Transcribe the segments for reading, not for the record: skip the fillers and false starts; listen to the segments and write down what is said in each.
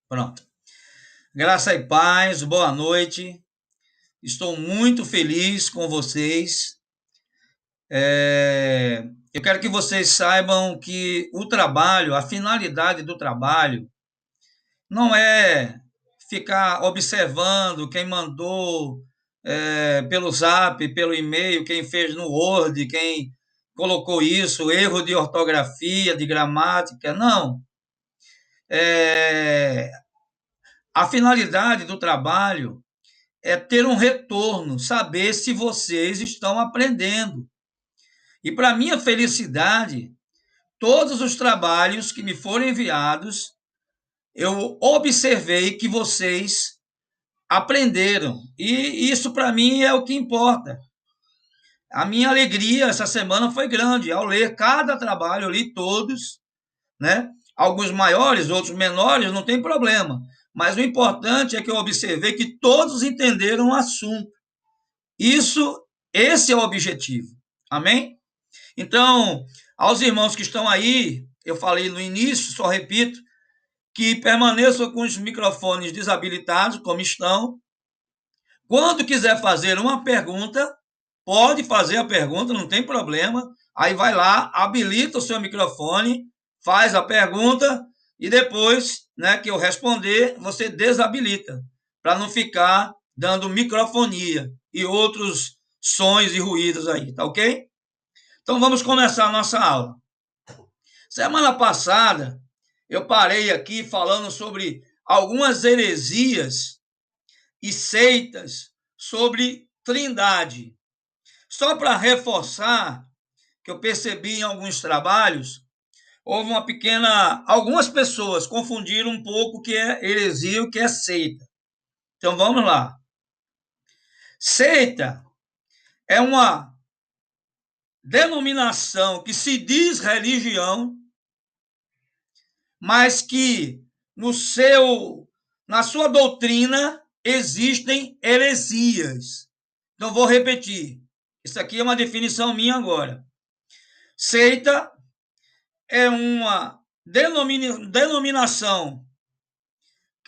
Pronto. Graça e paz, boa noite. Estou muito feliz com vocês. Eu quero que vocês saibam que o trabalho, a finalidade do trabalho, não é ficar observando quem mandou pelo Zap, pelo e-mail, quem fez no Word, quem colocou isso, erro de ortografia, de gramática. Não. É, a finalidade do trabalho é ter um retorno, saber se vocês estão aprendendo. E para minha felicidade, todos os trabalhos que me foram enviados, eu observei que vocês aprenderam. E isso para mim é o que importa. A minha alegria essa semana foi grande ao ler cada trabalho, eu li todos, né? Alguns maiores, outros menores, não tem problema. Mas o importante é que eu observei que todos entenderam o assunto. Isso, esse é o objetivo. Amém? Então, aos irmãos que estão aí, eu falei no início, só repito, que permaneçam com os microfones desabilitados, como estão. Quando quiser fazer uma pergunta, pode fazer a pergunta, não tem problema. Aí vai lá, habilita o seu microfone, faz a pergunta e depois, né, que eu responder, você desabilita, para não ficar dando microfonia e outros sons e ruídos aí, tá ok? Então vamos começar a nossa aula. Semana passada eu parei aqui falando sobre algumas heresias e seitas sobre Trindade. Só para reforçar que eu percebi em alguns trabalhos, houve uma pequena. Algumas pessoas confundiram um pouco o que é heresia e o que é seita. Então vamos lá. Seita é uma denominação que se diz religião, mas que na sua doutrina existem heresias. Então vou repetir. Isso aqui é uma definição minha agora. Seita é uma denominação,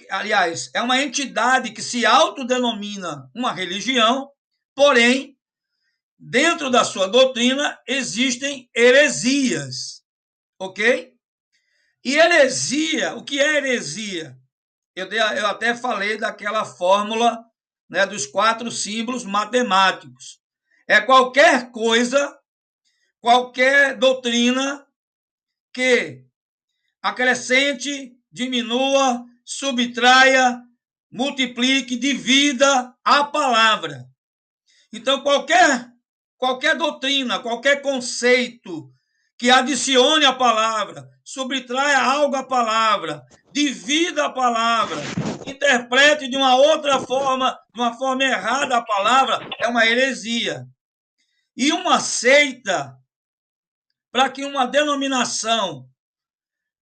aliás, é uma entidade que se autodenomina uma religião, porém, dentro da sua doutrina existem heresias, ok? E heresia, o que é heresia? Eu até falei daquela fórmula, né, dos 4 símbolos matemáticos. É qualquer coisa, qualquer doutrina que acrescente, diminua, subtraia, multiplique, divida a palavra. Então, qualquer doutrina, qualquer conceito que adicione a palavra, subtraia algo à palavra, divida a palavra, interprete de uma outra forma, de uma forma errada a palavra, é uma heresia. E uma seita, para que uma denominação,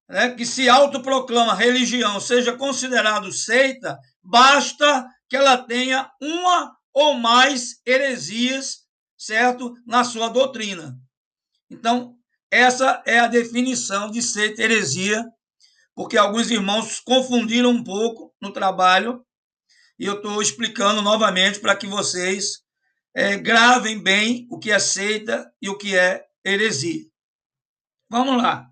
né, que se autoproclama religião seja considerado seita, basta que ela tenha uma ou mais heresias, certo, na sua doutrina. Então, essa é a definição de seita e heresia, porque alguns irmãos confundiram um pouco no trabalho, e eu estou explicando novamente para que vocês gravem bem o que é seita e o que é heresia. Vamos lá.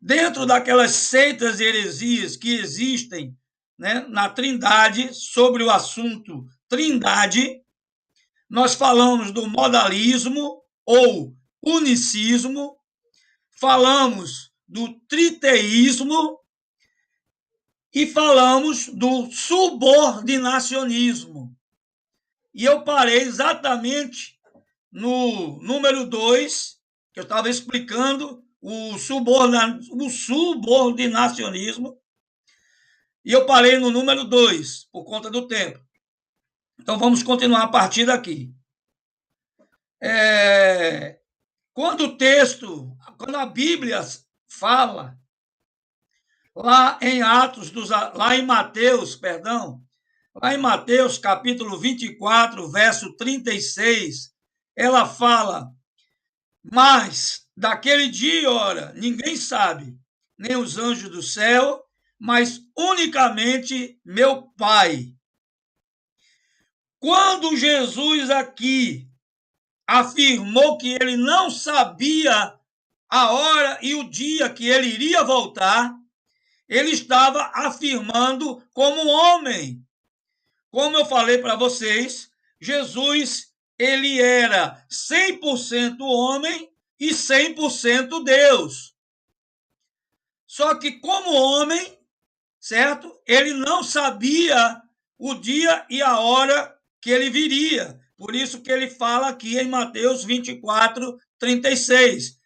Dentro daquelas seitas e heresias que existem, né, na Trindade, sobre o assunto Trindade, nós falamos do modalismo ou unicismo, falamos do triteísmo e falamos do subordinacionismo. E eu parei exatamente no número 2, que eu estava explicando o subordinacionismo, e eu parei no número 2, por conta do tempo. Então vamos continuar a partir daqui. Quando a Bíblia fala, lá em Mateus, capítulo 24, verso 36, ela fala: mas daquele dia e hora ninguém sabe, nem os anjos do céu, mas unicamente meu Pai. Quando Jesus aqui afirmou que ele não sabia a hora e o dia que ele iria voltar, ele estava afirmando como homem. Como eu falei para vocês, Jesus, ele era 100% homem e 100% Deus. Só que como homem, certo? Ele não sabia o dia e a hora que ele viria. Por isso que ele fala aqui em Mateus 24, 36,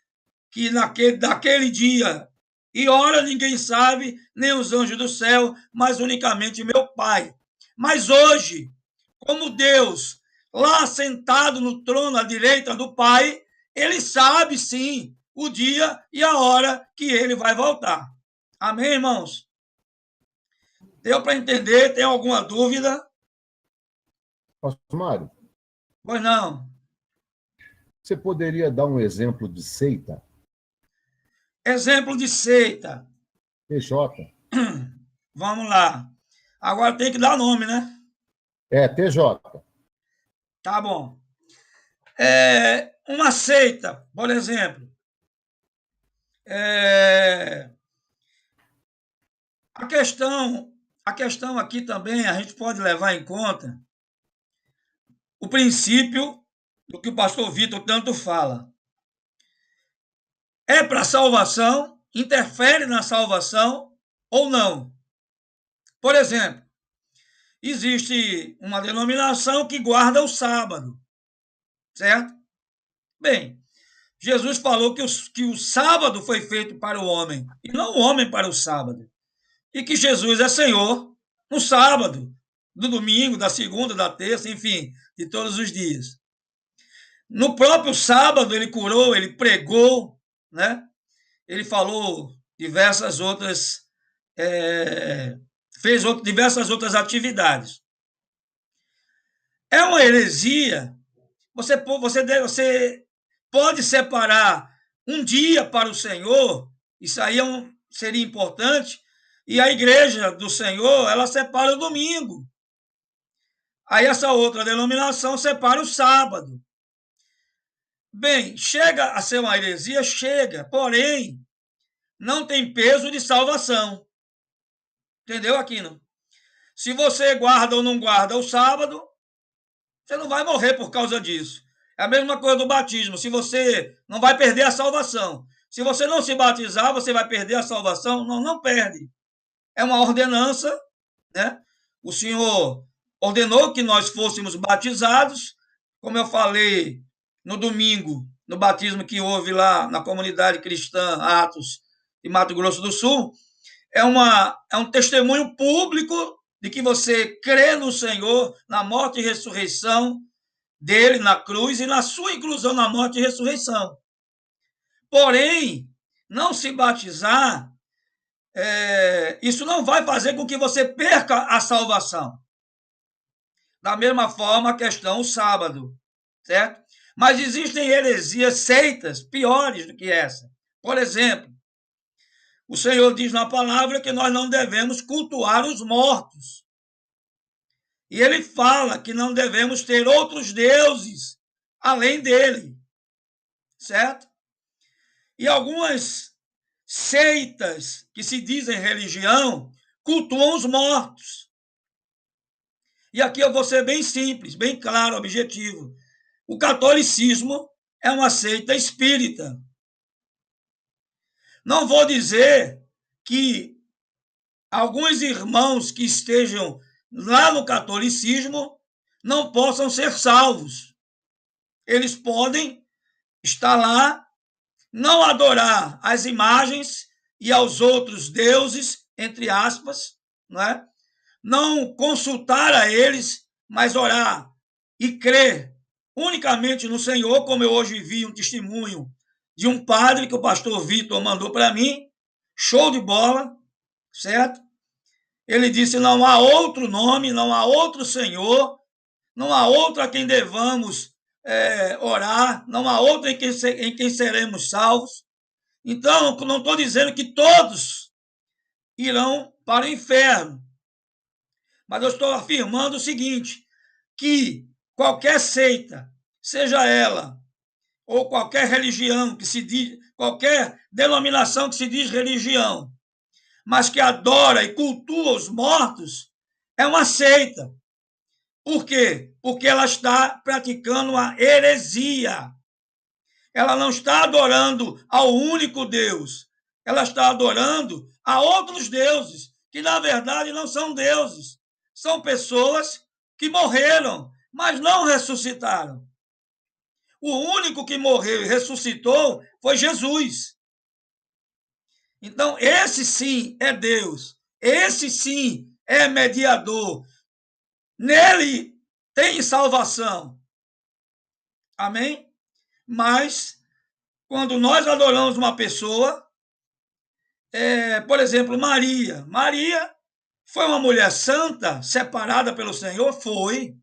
que daquele dia e hora ninguém sabe, nem os anjos do céu, mas unicamente meu Pai. Mas hoje, como Deus, lá sentado no trono à direita do Pai, ele sabe sim o dia e a hora que ele vai voltar. Amém, irmãos? Deu para entender? Tem alguma dúvida? Pastor Mário, Pois não. você poderia dar um exemplo de seita? Exemplo de seita. TJ. Vamos lá. Agora tem que dar nome, né? É, TJ. Tá bom. Uma seita, por exemplo. A questão aqui também, a gente pode levar em conta o princípio do que o pastor Vitor tanto fala. É para salvação? Interfere na salvação ou não? Por exemplo, existe uma denominação que guarda o sábado, certo? Bem, Jesus falou que o sábado foi feito para o homem e não o homem para o sábado. E que Jesus é Senhor no sábado, do domingo, da segunda, da terça, enfim, de todos os dias. No próprio sábado ele curou, ele pregou, né? Ele falou diversas outras, fez diversas outras atividades. É uma heresia. Você pode separar um dia para o Senhor, isso aí seria importante, e a igreja do Senhor, ela separa o domingo. Aí essa outra denominação separa o sábado. Bem, chega a ser uma heresia? Chega, porém, não tem peso de salvação. Entendeu, Aquino? Se você guarda ou não guarda o sábado, você não vai morrer por causa disso. É a mesma coisa do batismo. Se você não vai perder a salvação. Se você não se batizar, você vai perder a salvação? Não, não perde. É uma ordenança, né? O Senhor ordenou que nós fôssemos batizados, como eu falei no domingo, no batismo que houve lá na comunidade cristã Atos de Mato Grosso do Sul, é um testemunho público de que você crê no Senhor, na morte e ressurreição dele na cruz e na sua inclusão na morte e ressurreição. Porém, não se batizar, isso não vai fazer com que você perca a salvação. Da mesma forma, a questão o sábado, certo? Mas existem heresias, seitas piores do que essa. Por exemplo, o Senhor diz na palavra que nós não devemos cultuar os mortos. E ele fala que não devemos ter outros deuses além dele, certo? E algumas seitas que se dizem religião cultuam os mortos. E aqui eu vou ser bem simples, bem claro, objetivo. O catolicismo é uma seita espírita. Não vou dizer que alguns irmãos que estejam lá no catolicismo não possam ser salvos. Eles podem estar lá, não adorar as imagens e aos outros deuses, entre aspas, não é? Não consultar a eles, mas orar e crer unicamente no Senhor, como eu hoje vi um testemunho de um padre que o pastor Vitor mandou para mim, show de bola, certo? Ele disse: não há outro nome, não há outro Senhor, não há outro a quem devamos orar, não há outro em quem seremos salvos. Então, não estou dizendo que todos irão para o inferno. Mas eu estou afirmando o seguinte, que qualquer seita, seja ela, ou qualquer religião que se diz, qualquer denominação que se diz religião, mas que adora e cultua os mortos, é uma seita. Por quê? Porque ela está praticando uma heresia. Ela não está adorando ao único Deus. Ela está adorando a outros deuses, que na verdade não são deuses. São pessoas que morreram, mas não ressuscitaram. O único que morreu e ressuscitou foi Jesus. Então, esse sim é Deus. Esse sim é mediador. Nele tem salvação. Amém? Mas, quando nós adoramos uma pessoa, por exemplo, Maria. Maria foi uma mulher santa, separada pelo Senhor? Foi.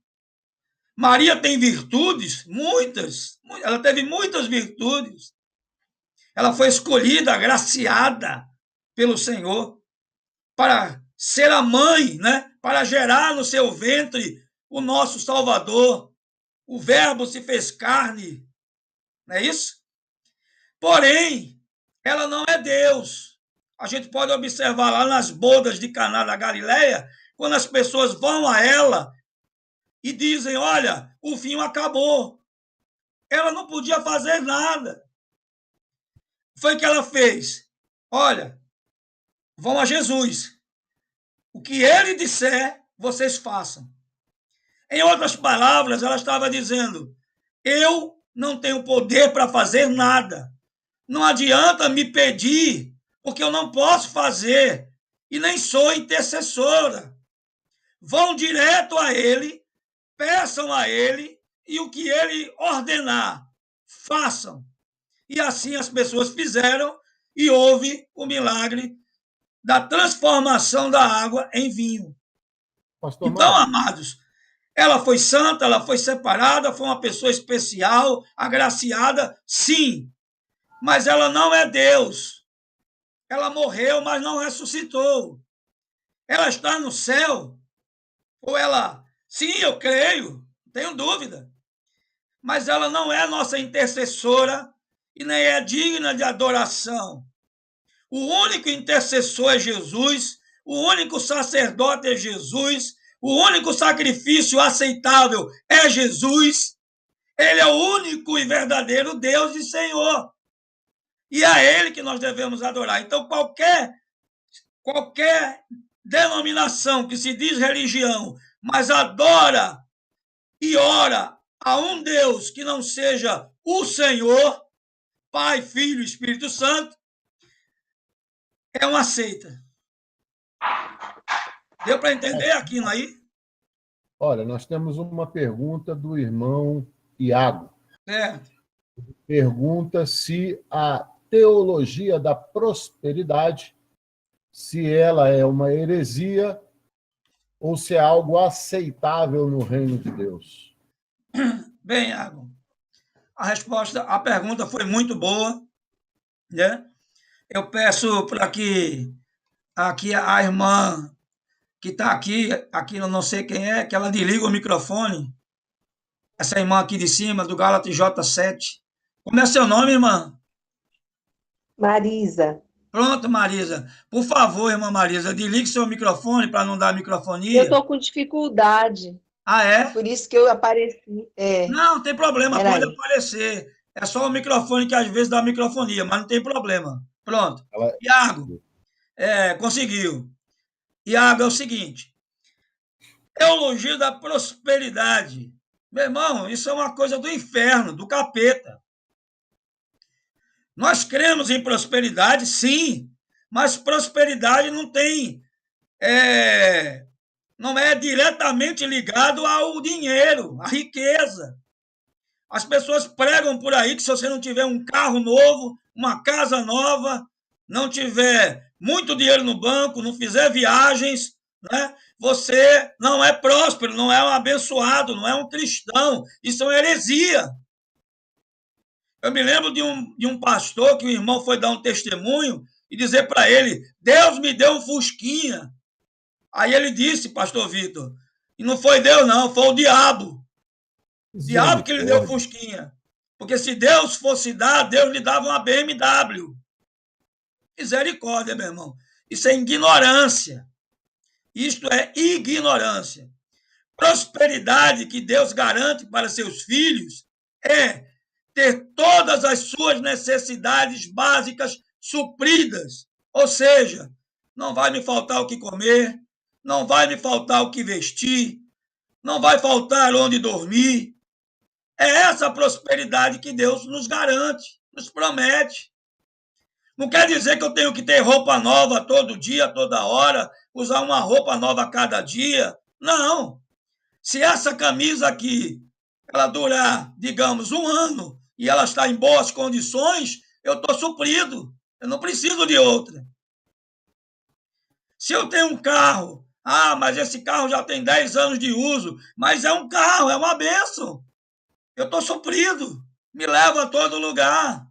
Maria tem virtudes? Muitas. Ela teve muitas virtudes. Ela foi escolhida, agraciada pelo Senhor para ser a mãe, né? Para gerar no seu ventre o nosso Salvador. O Verbo se fez carne, não é isso? Porém, ela não é Deus. A gente pode observar lá nas bodas de Caná da Galileia, quando as pessoas vão a ela e dizem, olha, o vinho acabou. Ela não podia fazer nada. Foi o que ela fez. Olha, vão a Jesus. O que ele disser, vocês façam. Em outras palavras, ela estava dizendo, eu não tenho poder para fazer nada. Não adianta me pedir, porque eu não posso fazer e nem sou intercessora. Vão direto a ele, peçam a ele e o que ele ordenar, façam. E assim as pessoas fizeram e houve o milagre da transformação da água em vinho. Pastor Então, Mário, amados, ela foi santa, ela foi separada, foi uma pessoa especial, agraciada, sim, mas ela não é Deus. Ela morreu, mas não ressuscitou. Ela está no céu, ou ela, sim, eu creio, não tenho dúvida, mas ela não é nossa intercessora e nem é digna de adoração. O único intercessor é Jesus, o único sacerdote é Jesus, o único sacrifício aceitável é Jesus. Ele é o único e verdadeiro Deus e Senhor. E é a ele que nós devemos adorar. Então, qualquer denominação que se diz religião, mas adora e ora a um Deus que não seja o Senhor, Pai, Filho e Espírito Santo, é uma seita. Deu para entender aqui, não aí? olha, nós temos uma pergunta do irmão Iago. Certo. Pergunta se a teologia da prosperidade, se ela é uma heresia ou se é algo aceitável no reino de Deus. Bem, Iago, a pergunta foi muito boa, né? Eu peço para que aqui a irmã que está aqui eu não sei quem é, que ela desliga o microfone. Essa irmã aqui de cima, do Gálatas J7. Como é seu nome, irmã? Marisa, Pronto, Marisa. Por favor, irmã Marisa, desligue seu microfone para não dar eu microfonia. estou com dificuldade, Ah, é? por isso que eu apareci. Não, não tem problema, pode Peraí. aparecer. É só o microfone que às vezes dá microfonia, mas não tem problema. Pronto. Ela... Iago, conseguiu. Iago, é o seguinte: teologia da prosperidade. Meu irmão, isso é uma coisa do inferno, do capeta. Nós cremos em prosperidade, sim, mas prosperidade não é diretamente ligado ao dinheiro, à riqueza. As pessoas pregam por aí que se você não tiver um carro novo, uma casa nova, não tiver muito dinheiro no banco, não fizer viagens, né, você não é próspero, não é um abençoado, não é um cristão. Isso é uma heresia. Eu me lembro de um pastor que o irmão foi dar um testemunho e dizer para ele: Deus me deu um fusquinha. Aí ele disse, pastor Vitor, e não foi Deus, não, foi o diabo. O diabo que lhe deu fusquinha. Porque se Deus fosse dar, Deus lhe dava uma BMW. Misericórdia, meu irmão. Isso é ignorância. Isto é ignorância. Prosperidade que Deus garante para seus filhos é ter todas as suas necessidades básicas supridas. Ou seja, não vai me faltar o que comer, não vai me faltar o que vestir, não vai faltar onde dormir. É essa prosperidade que Deus nos garante, nos promete. Não quer dizer que eu tenho que ter roupa nova todo dia, toda hora, usar uma roupa nova a cada dia. Não. Se essa camisa aqui, ela durar, digamos, 1 ano, e ela está em boas condições, eu estou suprido. Eu não preciso de outra. Se eu tenho um carro, mas esse carro já tem 10 anos de uso, mas é um carro, é uma bênção. Eu estou suprido. Me leva a todo lugar.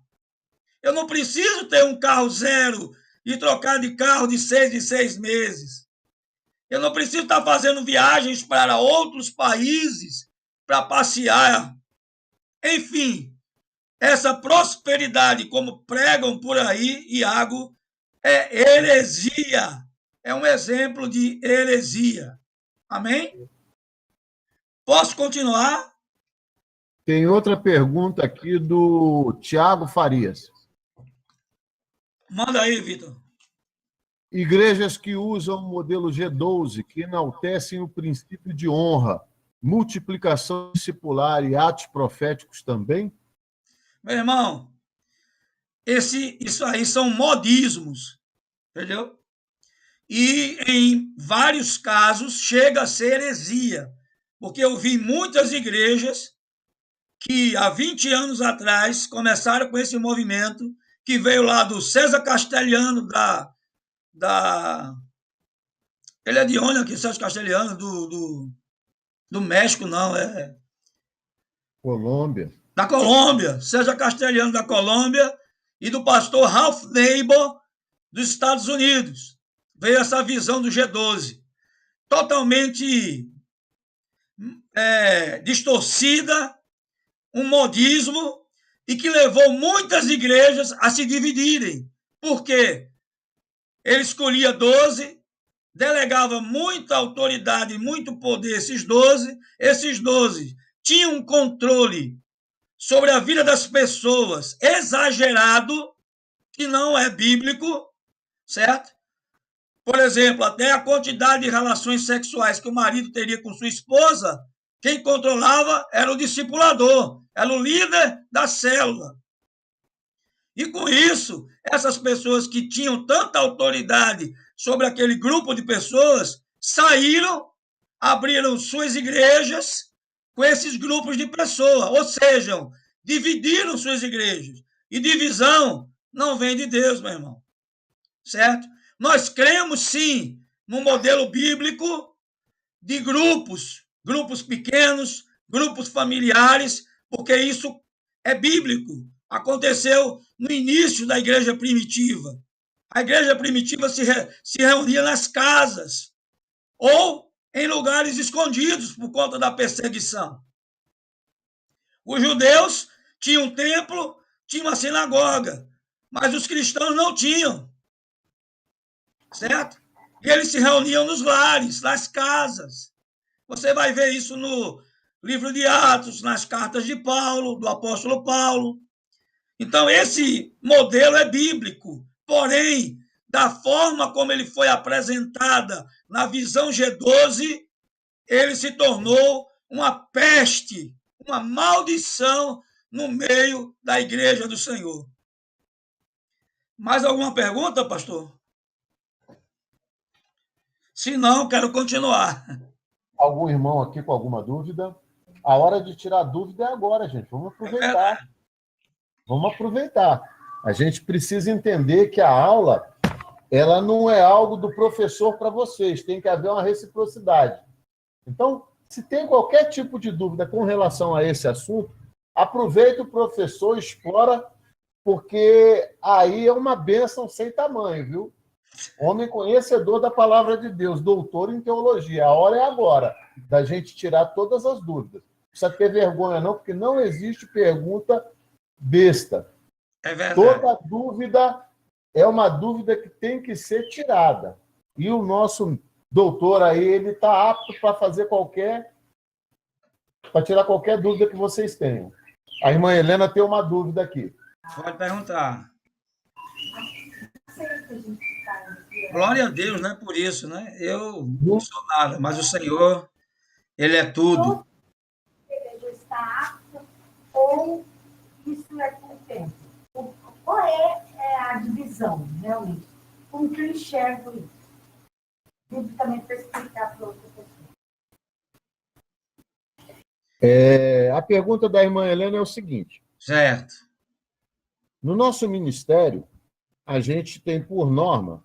Eu não preciso ter um carro zero e trocar de carro de 6 meses. Eu não preciso estar fazendo viagens para outros países para passear. Enfim, essa prosperidade, como pregam por aí, Iago, é heresia. É um exemplo de heresia. Amém? Posso continuar? Tem outra pergunta aqui do Tiago Farias. Manda aí, Vitor. Igrejas que usam o modelo G12, que enaltecem o princípio de honra, multiplicação discipular e atos proféticos também? Meu irmão, isso aí são modismos, entendeu? E em vários casos chega a ser heresia, porque eu vi muitas igrejas que há 20 anos atrás começaram com esse movimento que veio lá do César Castelhano, ele é de onde aqui, César Castelhano? Do México, não, é... Colômbia. Da Colômbia, César Castelhano da Colômbia e do pastor Ralph Neighbor dos Estados Unidos. Veio essa visão do G12, totalmente distorcida, um modismo, e que levou muitas igrejas a se dividirem. Por quê? Ele escolhia 12, delegava muita autoridade e muito poder a esses 12 tinham um controle sobre a vida das pessoas exagerado, que não é bíblico, certo? Por exemplo, até a quantidade de relações sexuais que o marido teria com sua esposa, quem controlava era o discipulador, era o líder da célula. E com isso, essas pessoas que tinham tanta autoridade sobre aquele grupo de pessoas saíram, abriram suas igrejas com esses grupos de pessoas, ou seja, dividiram suas igrejas. E divisão não vem de Deus, meu irmão. Certo? Nós cremos, sim, no modelo bíblico de grupos pequenos, grupos familiares, porque isso é bíblico. Aconteceu no início da igreja primitiva. A igreja primitiva se reunia nas casas ou em lugares escondidos por conta da perseguição. Os judeus tinham um templo, tinham uma sinagoga, mas os cristãos não tinham. Certo? E eles se reuniam nos lares, nas casas. Você vai ver isso no livro de Atos, nas cartas de Paulo, do apóstolo Paulo. Então, esse modelo é bíblico, porém, da forma como ele foi apresentada na visão G12, ele se tornou uma peste, uma maldição no meio da igreja do Senhor. Mais alguma pergunta, pastor? Se não, quero continuar. Algum irmão aqui com alguma dúvida? A hora de tirar dúvida é agora, gente. Vamos aproveitar. Vamos aproveitar. A gente precisa entender que a aula, ela não é algo do professor para vocês. Tem que haver uma reciprocidade. Então, se tem qualquer tipo de dúvida com relação a esse assunto, aproveita o professor, explora, porque aí é uma bênção sem tamanho, viu? Homem conhecedor da palavra de Deus, doutor em teologia. A hora é agora da gente tirar todas as dúvidas. Não precisa ter vergonha, não, porque não existe pergunta besta. É verdade. Toda dúvida é uma dúvida que tem que ser tirada. E o nosso doutor aí, ele está apto para tirar qualquer dúvida que vocês tenham. A irmã Helena tem uma dúvida aqui. Pode perguntar. Glória a Deus, né? Por isso, né? Eu não sou nada, mas o Senhor, Ele é tudo. Ele está apto ou isso é com o tempo? Qual é a divisão, realmente? Como que eu enxergo isso? Biblicamente, para explicar para outra pessoa. A pergunta da irmã Helena é o seguinte. Certo. No nosso ministério, a gente tem por norma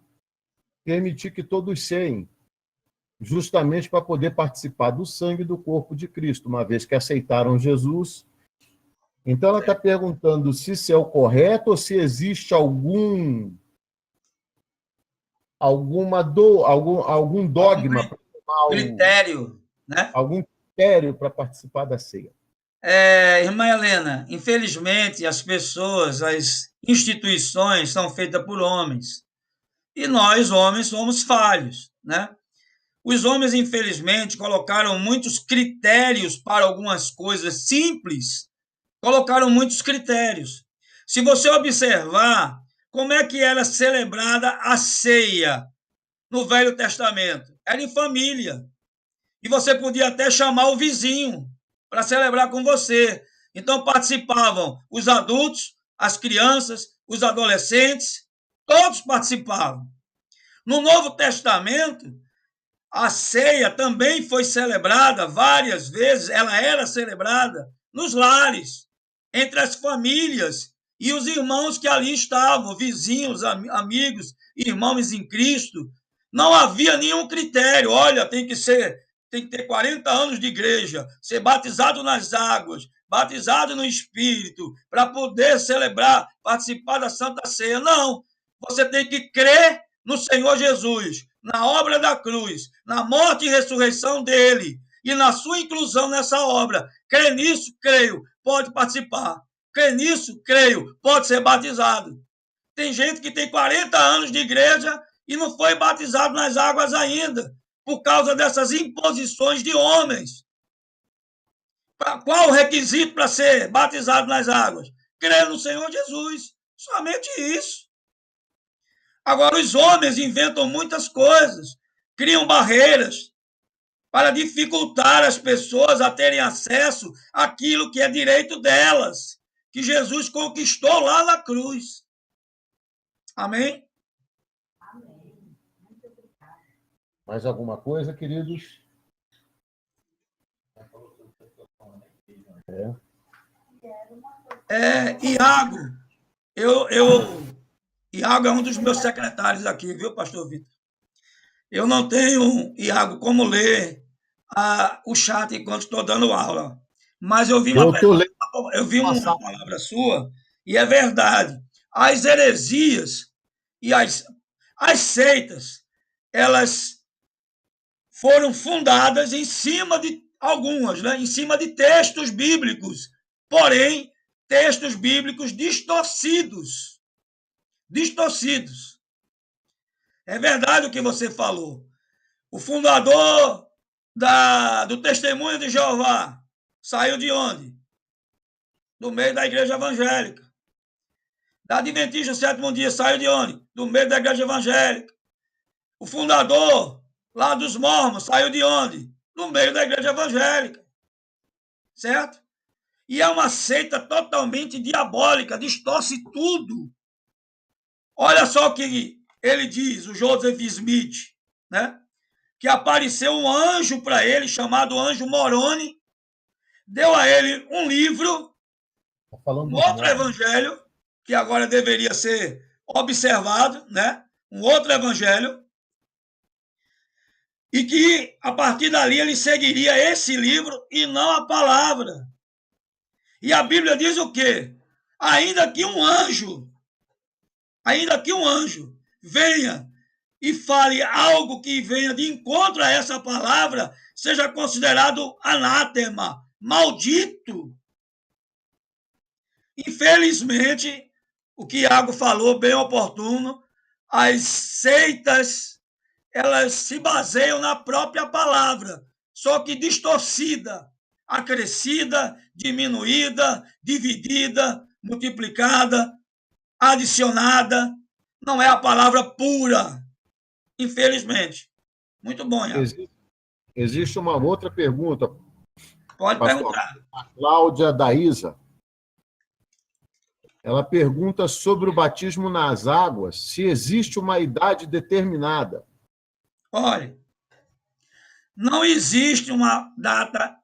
permitir que todos ceiem, justamente para poder participar do sangue do corpo de Cristo, uma vez que aceitaram Jesus. Então, ela está perguntando se isso é o correto ou se existe algum dogma, critério, né? Algum critério para participar da ceia. Irmã Helena, infelizmente, as pessoas, as instituições são feitas por homens. E nós, homens, somos falhos, né? Os homens, infelizmente, colocaram muitos critérios para algumas coisas simples, colocaram muitos critérios. Se você observar como é que era celebrada a ceia no Velho Testamento, era em família. E você podia até chamar o vizinho para celebrar com você. Então participavam os adultos, as crianças, os adolescentes, todos participavam. No Novo Testamento, a ceia também foi celebrada várias vezes, ela era celebrada nos lares, entre as famílias e os irmãos que ali estavam, vizinhos, amigos, irmãos em Cristo. Não havia nenhum critério, olha, tem que ter 40 anos de igreja, ser batizado nas águas, batizado no Espírito, para poder celebrar, participar da Santa Ceia. Não, você tem que crer no Senhor Jesus, na obra da cruz, na morte e ressurreição dele e na sua inclusão nessa obra. Crê nisso? Creio. Pode participar. Crê nisso? Creio. Pode ser batizado. Tem gente que tem 40 anos de igreja e não foi batizado nas águas ainda, por causa dessas imposições de homens. Qual o requisito para ser batizado nas águas? Crer no Senhor Jesus. Somente isso. Agora, os homens inventam muitas coisas, criam barreiras para dificultar as pessoas a terem acesso àquilo que é direito delas, que Jesus conquistou lá na cruz. Amém? Amém. Muito obrigada. Mais alguma coisa, queridos? Iago, Iago é um dos meus secretários aqui, viu, pastor Vitor? Eu não tenho, Iago, como ler o chat enquanto estou dando aula, mas eu vi uma palavra sua e é verdade. As heresias e as seitas, elas foram fundadas em cima de algumas, né? Em cima de textos bíblicos, porém, textos bíblicos distorcidos. Distorcidos. É verdade o que você falou. O fundador do Testemunho de Jeová saiu de onde? Do meio da igreja evangélica. Da Adventista Sétimo Dia saiu de onde? Do meio da igreja evangélica. O fundador lá dos Mormons saiu de onde? Do meio da igreja evangélica. Certo? E é uma seita totalmente diabólica, distorce tudo. Olha só o que ele diz, o Joseph Smith, né? Que apareceu um anjo para ele, chamado Anjo Moroni, deu a ele um livro, um outro evangelho, que agora deveria ser observado, né? Um outro evangelho, e que, a partir dali, ele seguiria esse livro e não a palavra. E a Bíblia diz o quê? ainda que um anjo venha e fale algo que venha de encontro a essa palavra, seja considerado anátema, maldito. Infelizmente, o que Iago falou, bem oportuno, as seitas, elas se baseiam na própria palavra, só que distorcida, acrescida, diminuída, dividida, multiplicada, adicionada. Não é a palavra pura, infelizmente. Muito bom, Iago. Existe uma outra pergunta, Pode pastor. perguntar. A Cláudia Daísa. Ela pergunta sobre o batismo nas águas, se existe uma idade determinada. Olha, não existe uma data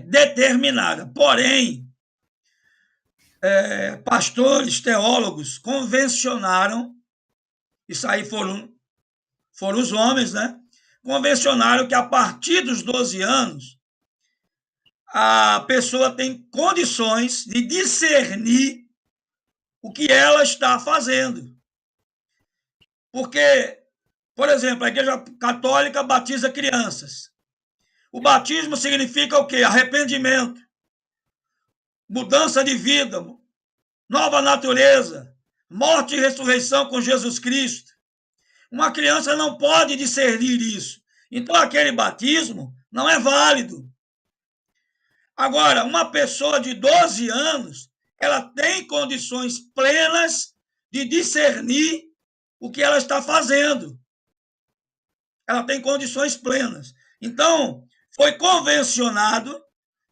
determinada, porém, pastores, teólogos convencionaram, isso aí foram os homens, né? Convencionaram que a partir dos 12 anos, a pessoa tem condições de discernir o que ela está fazendo. Porque, por exemplo, a Igreja Católica batiza crianças. O batismo significa o quê? Arrependimento, mudança de vida, nova natureza, morte e ressurreição com Jesus Cristo. Uma criança não pode discernir isso. Então, aquele batismo não é válido. Agora, uma pessoa de 12 anos, ela tem condições plenas de discernir o que ela está fazendo. Ela tem condições plenas. Então, foi convencionado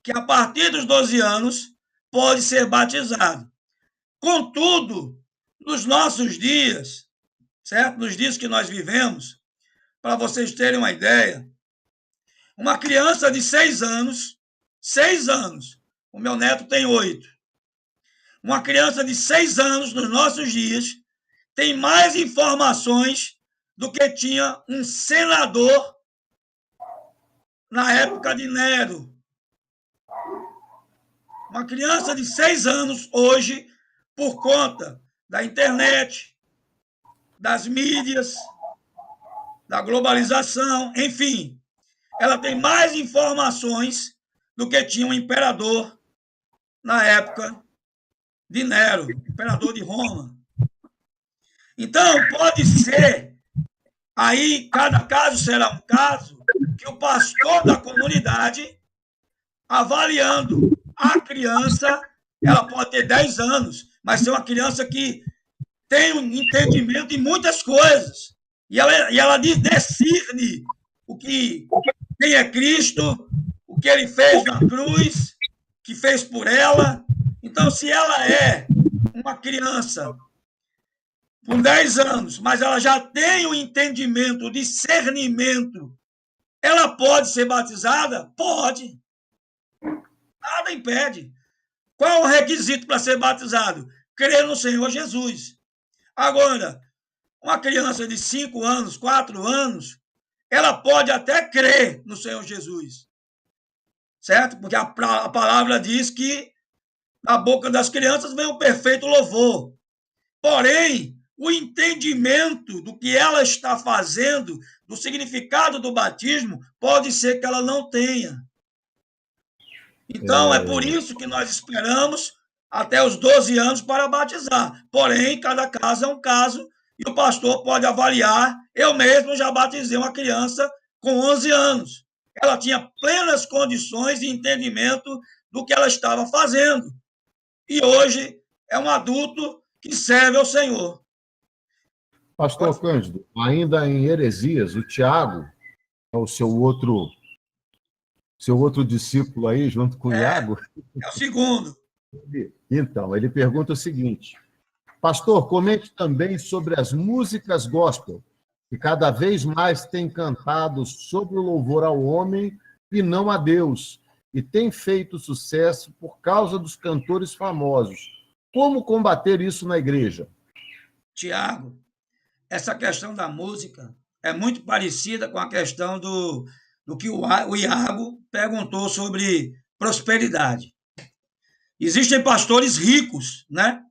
que a partir dos 12 anos pode ser batizado. Contudo, nos nossos dias, certo? Nos dias que nós vivemos, para vocês terem uma ideia, uma criança de 6 anos, o meu neto tem 8, uma criança de 6 anos nos nossos dias tem mais informações do que tinha um senador na época de Nero. Uma criança de 6 anos hoje, por conta da internet, das mídias, da globalização, enfim, ela tem mais informações do que tinha um imperador na época de Nero, imperador de Roma. Então, pode ser, aí cada caso será um caso, que o pastor da comunidade, avaliando a criança, ela pode ter 10 anos, mas ser uma criança que tem um entendimento em muitas coisas. E ela discerne quem é Cristo, o que ele fez na cruz, que fez por ela. Então, se ela é uma criança com 10 anos, mas ela já tem o entendimento, o discernimento, ela pode ser batizada? Pode. Nada impede. Qual é o requisito para ser batizado? Crer no Senhor Jesus. Agora, uma criança de 5 anos, 4 anos, ela pode até crer no Senhor Jesus. Certo? Porque a palavra diz que da boca das crianças vem o perfeito louvor. Porém, o entendimento do que ela está fazendo, do significado do batismo, pode ser que ela não tenha. Então, é por isso que nós esperamos até os 12 anos para batizar. Porém, cada caso é um caso e o pastor pode avaliar. Eu mesmo já batizei uma criança com 11 anos. Ela tinha plenas condições de entendimento do que ela estava fazendo. E hoje é um adulto que serve ao Senhor. Pastor Cândido, ainda em Heresias, o Tiago, é o seu outro discípulo aí, junto com o Iago. É o segundo. Então, ele pergunta o seguinte: pastor, comente também sobre as músicas gospel, que cada vez mais têm cantado sobre o louvor ao homem e não a Deus, e tem feito sucesso por causa dos cantores famosos. Como combater isso na igreja? Tiago, essa questão da música é muito parecida com a questão do que o Iago perguntou sobre prosperidade. Existem pastores ricos, né?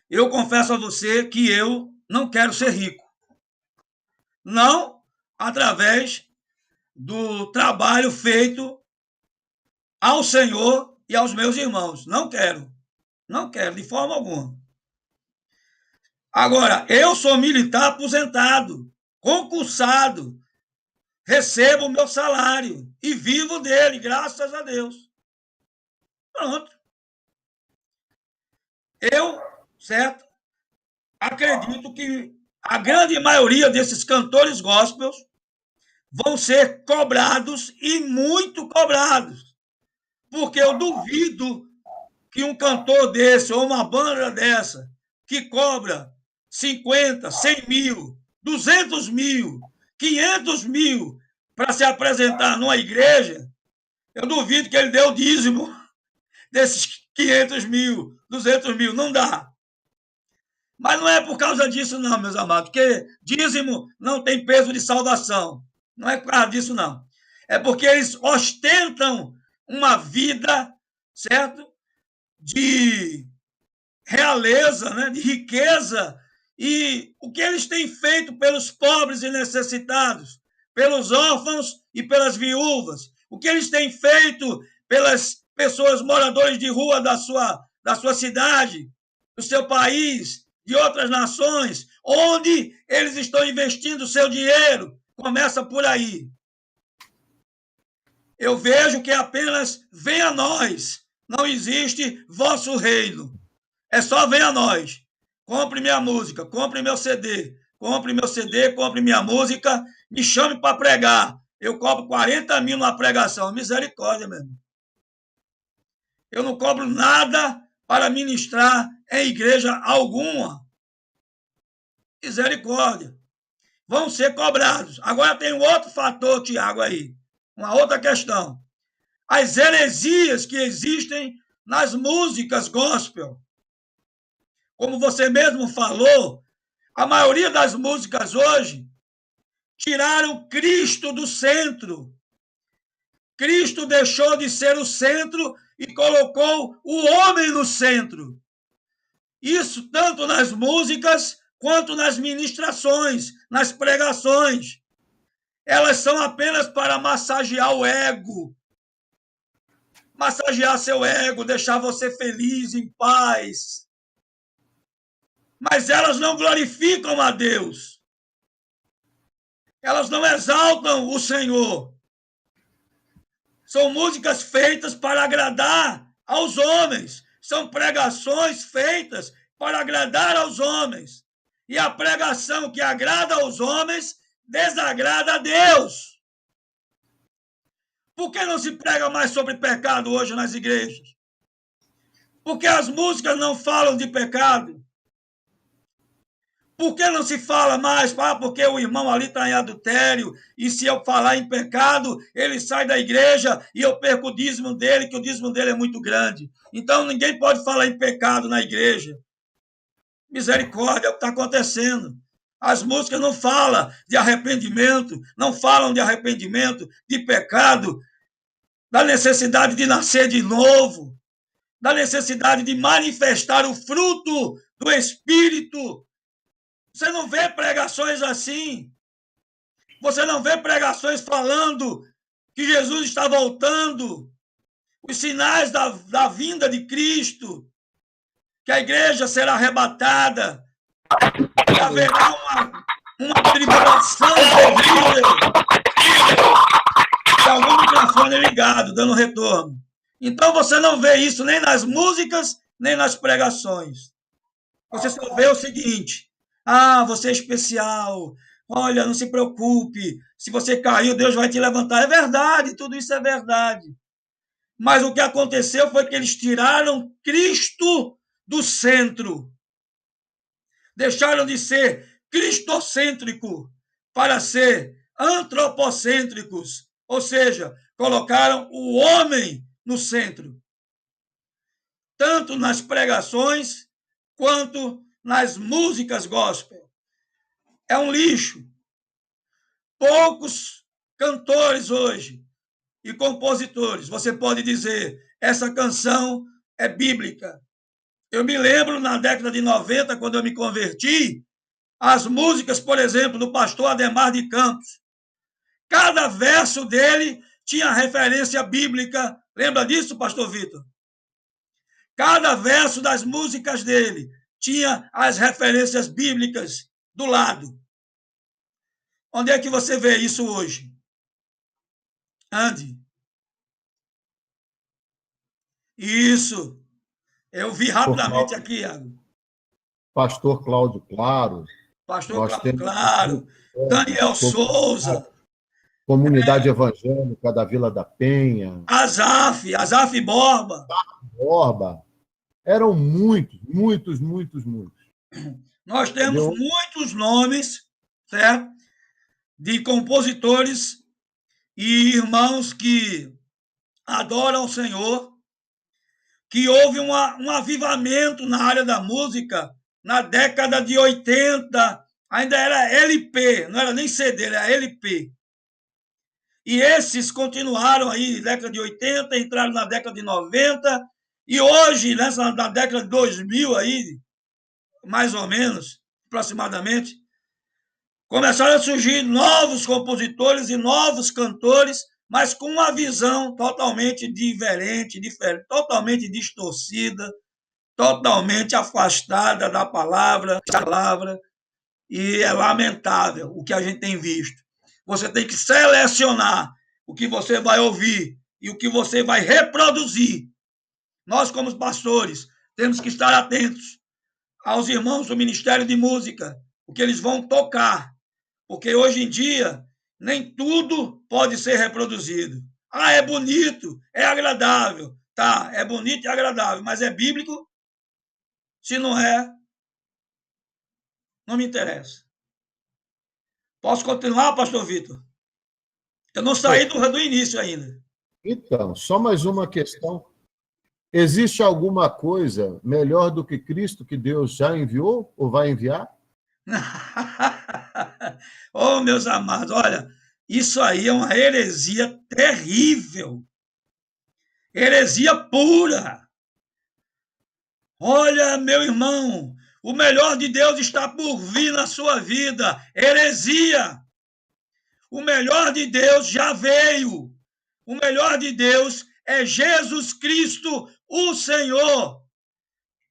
Eu confesso a você que eu não quero ser rico. Não através do trabalho feito ao Senhor e aos meus irmãos. Não quero. Não quero, de forma alguma. Agora, eu sou militar aposentado, concursado, recebo o meu salário e vivo dele, graças a Deus. Pronto. Eu, certo, acredito que a grande maioria desses cantores gospels vão ser cobrados e muito cobrados. Porque eu duvido que um cantor desse ou uma banda dessa que cobra 50, 100 mil, 200 mil, 500 mil para se apresentar numa igreja, eu duvido que ele dê o dízimo desses 500 mil, 200 mil. Não dá. Mas não é por causa disso, não, meus amados, porque dízimo não tem peso de salvação. Não é por causa disso, não. É porque eles ostentam uma vida, certo? De realeza, né? De riqueza. E o que eles têm feito pelos pobres e necessitados, pelos órfãos e pelas viúvas, o que eles têm feito pelas pessoas moradores de rua da sua cidade, do seu país, de outras nações, onde eles estão investindo o seu dinheiro. Começa por aí. Eu vejo que apenas vem a nós, não existe vosso reino. É só vem a nós. Compre minha música, compre meu CD, compre meu CD, compre minha música, me chame para pregar. Eu cobro 40 mil numa pregação. Misericórdia, mesmo. Eu não cobro nada para ministrar em igreja alguma. Misericórdia. Vão ser cobrados. Agora tem um outro fator, Tiago, aí. Uma outra questão. As heresias que existem nas músicas gospel. Como você mesmo falou, a maioria das músicas hoje tiraram Cristo do centro. Cristo deixou de ser o centro e colocou o homem no centro. Isso tanto nas músicas quanto nas ministrações, nas pregações. Elas são apenas para massagear o ego. Massagear seu ego, deixar você feliz, em paz. Mas elas não glorificam a Deus. Elas não exaltam o Senhor. São músicas feitas para agradar aos homens. São pregações feitas para agradar aos homens. E a pregação que agrada aos homens desagrada a Deus. Por que não se prega mais sobre pecado hoje nas igrejas? Porque as músicas não falam de pecado. Por que não se fala mais? Porque o irmão ali está em adultério, e se eu falar em pecado, ele sai da igreja e eu perco o dízimo dele, que o dízimo dele é muito grande. Então ninguém pode falar em pecado na igreja. Misericórdia, é o que está acontecendo. As músicas não falam de arrependimento, não falam de arrependimento, de pecado, da necessidade de nascer de novo, da necessidade de manifestar o fruto do Espírito. Você não vê pregações assim. Você não vê pregações falando que Jesus está voltando, os sinais da vinda de Cristo, que a igreja será arrebatada, que haverá uma tribulação terrível. Tem algum microfone ligado, dando retorno. Então você não vê isso nem nas músicas, nem nas pregações. Você só vê o seguinte: você é especial. Olha, não se preocupe. Se você caiu, Deus vai te levantar. É verdade, tudo isso é verdade. Mas o que aconteceu foi que eles tiraram Cristo do centro. Deixaram de ser cristocêntrico para ser antropocêntricos. Ou seja, colocaram o homem no centro. Tanto nas pregações quanto nas músicas gospel. É um lixo. Poucos cantores hoje e compositores, você pode dizer, essa canção é bíblica. Eu me lembro, na década de 90, quando eu me converti, as músicas, por exemplo, do pastor Ademar de Campos. Cada verso dele tinha referência bíblica. Lembra disso, pastor Vitor? Cada verso das músicas dele tinha as referências bíblicas do lado. Onde é que você vê isso hoje? Ande. Isso. Eu vi rapidamente aqui, Iago. Pastor Cláudio Claro. Pastor Cláudio Claro, Daniel Souza. Comunidade Evangélica da Vila da Penha. Azaf Borba. Borba. Eram muitos. Nós temos muitos nomes, certo? De compositores e irmãos que adoram o Senhor, que houve um avivamento na área da música na década de 80, ainda era LP, não era nem CD, era LP. E esses continuaram aí na década de 80, entraram na década de 90, e hoje, na década de 2000, aí, mais ou menos, aproximadamente, começaram a surgir novos compositores e novos cantores, mas com uma visão totalmente diferente, totalmente distorcida, totalmente afastada da palavra, e é lamentável o que a gente tem visto. Você tem que selecionar o que você vai ouvir e o que você vai reproduzir. Nós, como pastores, temos que estar atentos aos irmãos do Ministério de Música, o que eles vão tocar, porque hoje em dia nem tudo pode ser reproduzido. Ah, é bonito, é agradável. Tá, é bonito e agradável, mas é bíblico? Se não é, não me interessa. Posso continuar, pastor Vitor? Eu não saí do início ainda. Então, só mais uma questão. Existe alguma coisa melhor do que Cristo que Deus já enviou ou vai enviar? Oh, meus amados, olha, isso aí é uma heresia terrível. Heresia pura. Olha, meu irmão, o melhor de Deus está por vir na sua vida. Heresia. O melhor de Deus já veio. O melhor de Deus é Jesus Cristo, o Senhor.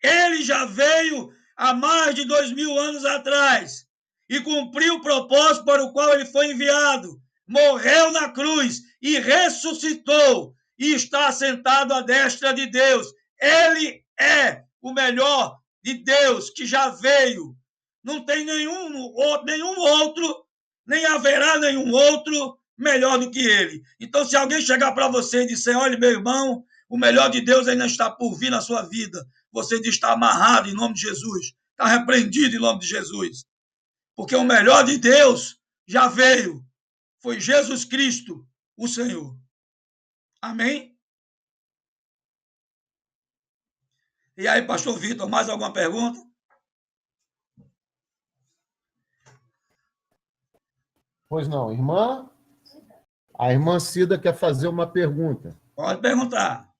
Ele já veio há mais de 2000 anos atrás e cumpriu o propósito para o qual ele foi enviado. Morreu na cruz e ressuscitou e está sentado à destra de Deus. Ele é o melhor de Deus que já veio. Não tem nenhum outro, nem haverá nenhum outro melhor do que ele. Então, se alguém chegar para você e disser, olha, meu irmão, o melhor de Deus ainda está por vir na sua vida, você está amarrado em nome de Jesus, está repreendido em nome de Jesus, porque o melhor de Deus já veio, foi Jesus Cristo, o Senhor. Amém? E aí, pastor Vitor, mais alguma pergunta? Pois não, irmã? A irmã Cida quer fazer uma pergunta. Pode perguntar.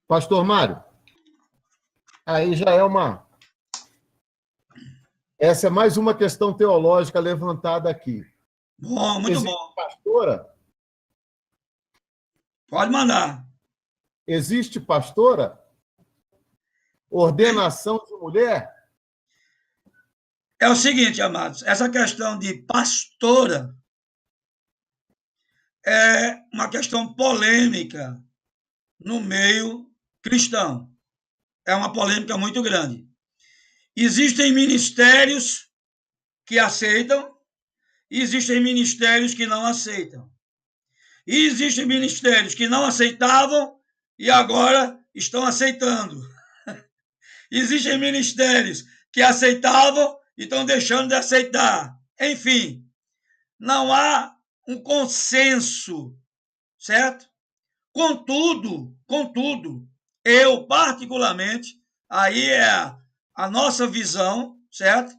Pastor Mário, aí já é uma... Essa é mais uma questão teológica levantada aqui. Bom, muito Existe bom. pastora? Pode mandar. Existe pastora? Ordenação de mulher? É o seguinte, amados, essa questão de pastora é uma questão polêmica no meio cristão. É uma polêmica muito grande. Existem ministérios que aceitam e existem ministérios que não aceitam. E existem ministérios que não aceitavam e agora estão aceitando. Existem ministérios que aceitavam e estão deixando de aceitar. Enfim, não há um consenso, certo? Contudo, eu particularmente, aí é a nossa visão, certo?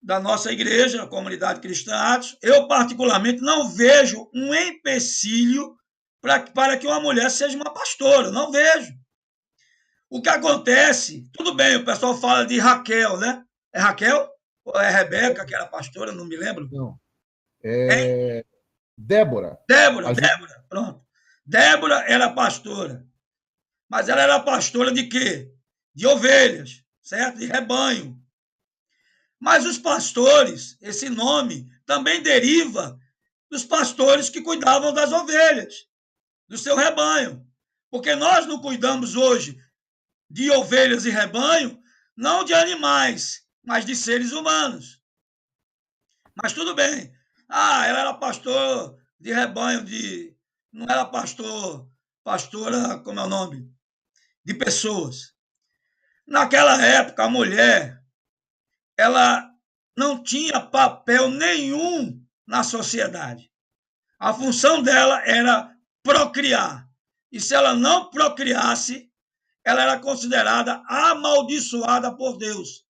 da nossa igreja, a comunidade cristã Atos, eu particularmente não vejo um empecilho para que uma mulher seja uma pastora, não vejo. O que acontece, tudo bem, o pessoal fala de Raquel, né? É Raquel? Ou é Rebeca, que era pastora, não me lembro? Não. Hein? Débora. Débora, pronto. Débora era pastora, mas ela era pastora de quê? De ovelhas, certo? De rebanho. Mas os pastores, esse nome também deriva dos pastores que cuidavam das ovelhas, do seu rebanho. Porque nós não cuidamos hoje de ovelhas e rebanho, não de animais, mas de seres humanos. Mas tudo bem. Ela era pastor de rebanho, não era pastora, como é o nome? De pessoas. Naquela época, a mulher, ela não tinha papel nenhum na sociedade. A função dela era procriar. E se ela não procriasse, ela era considerada amaldiçoada por Deus.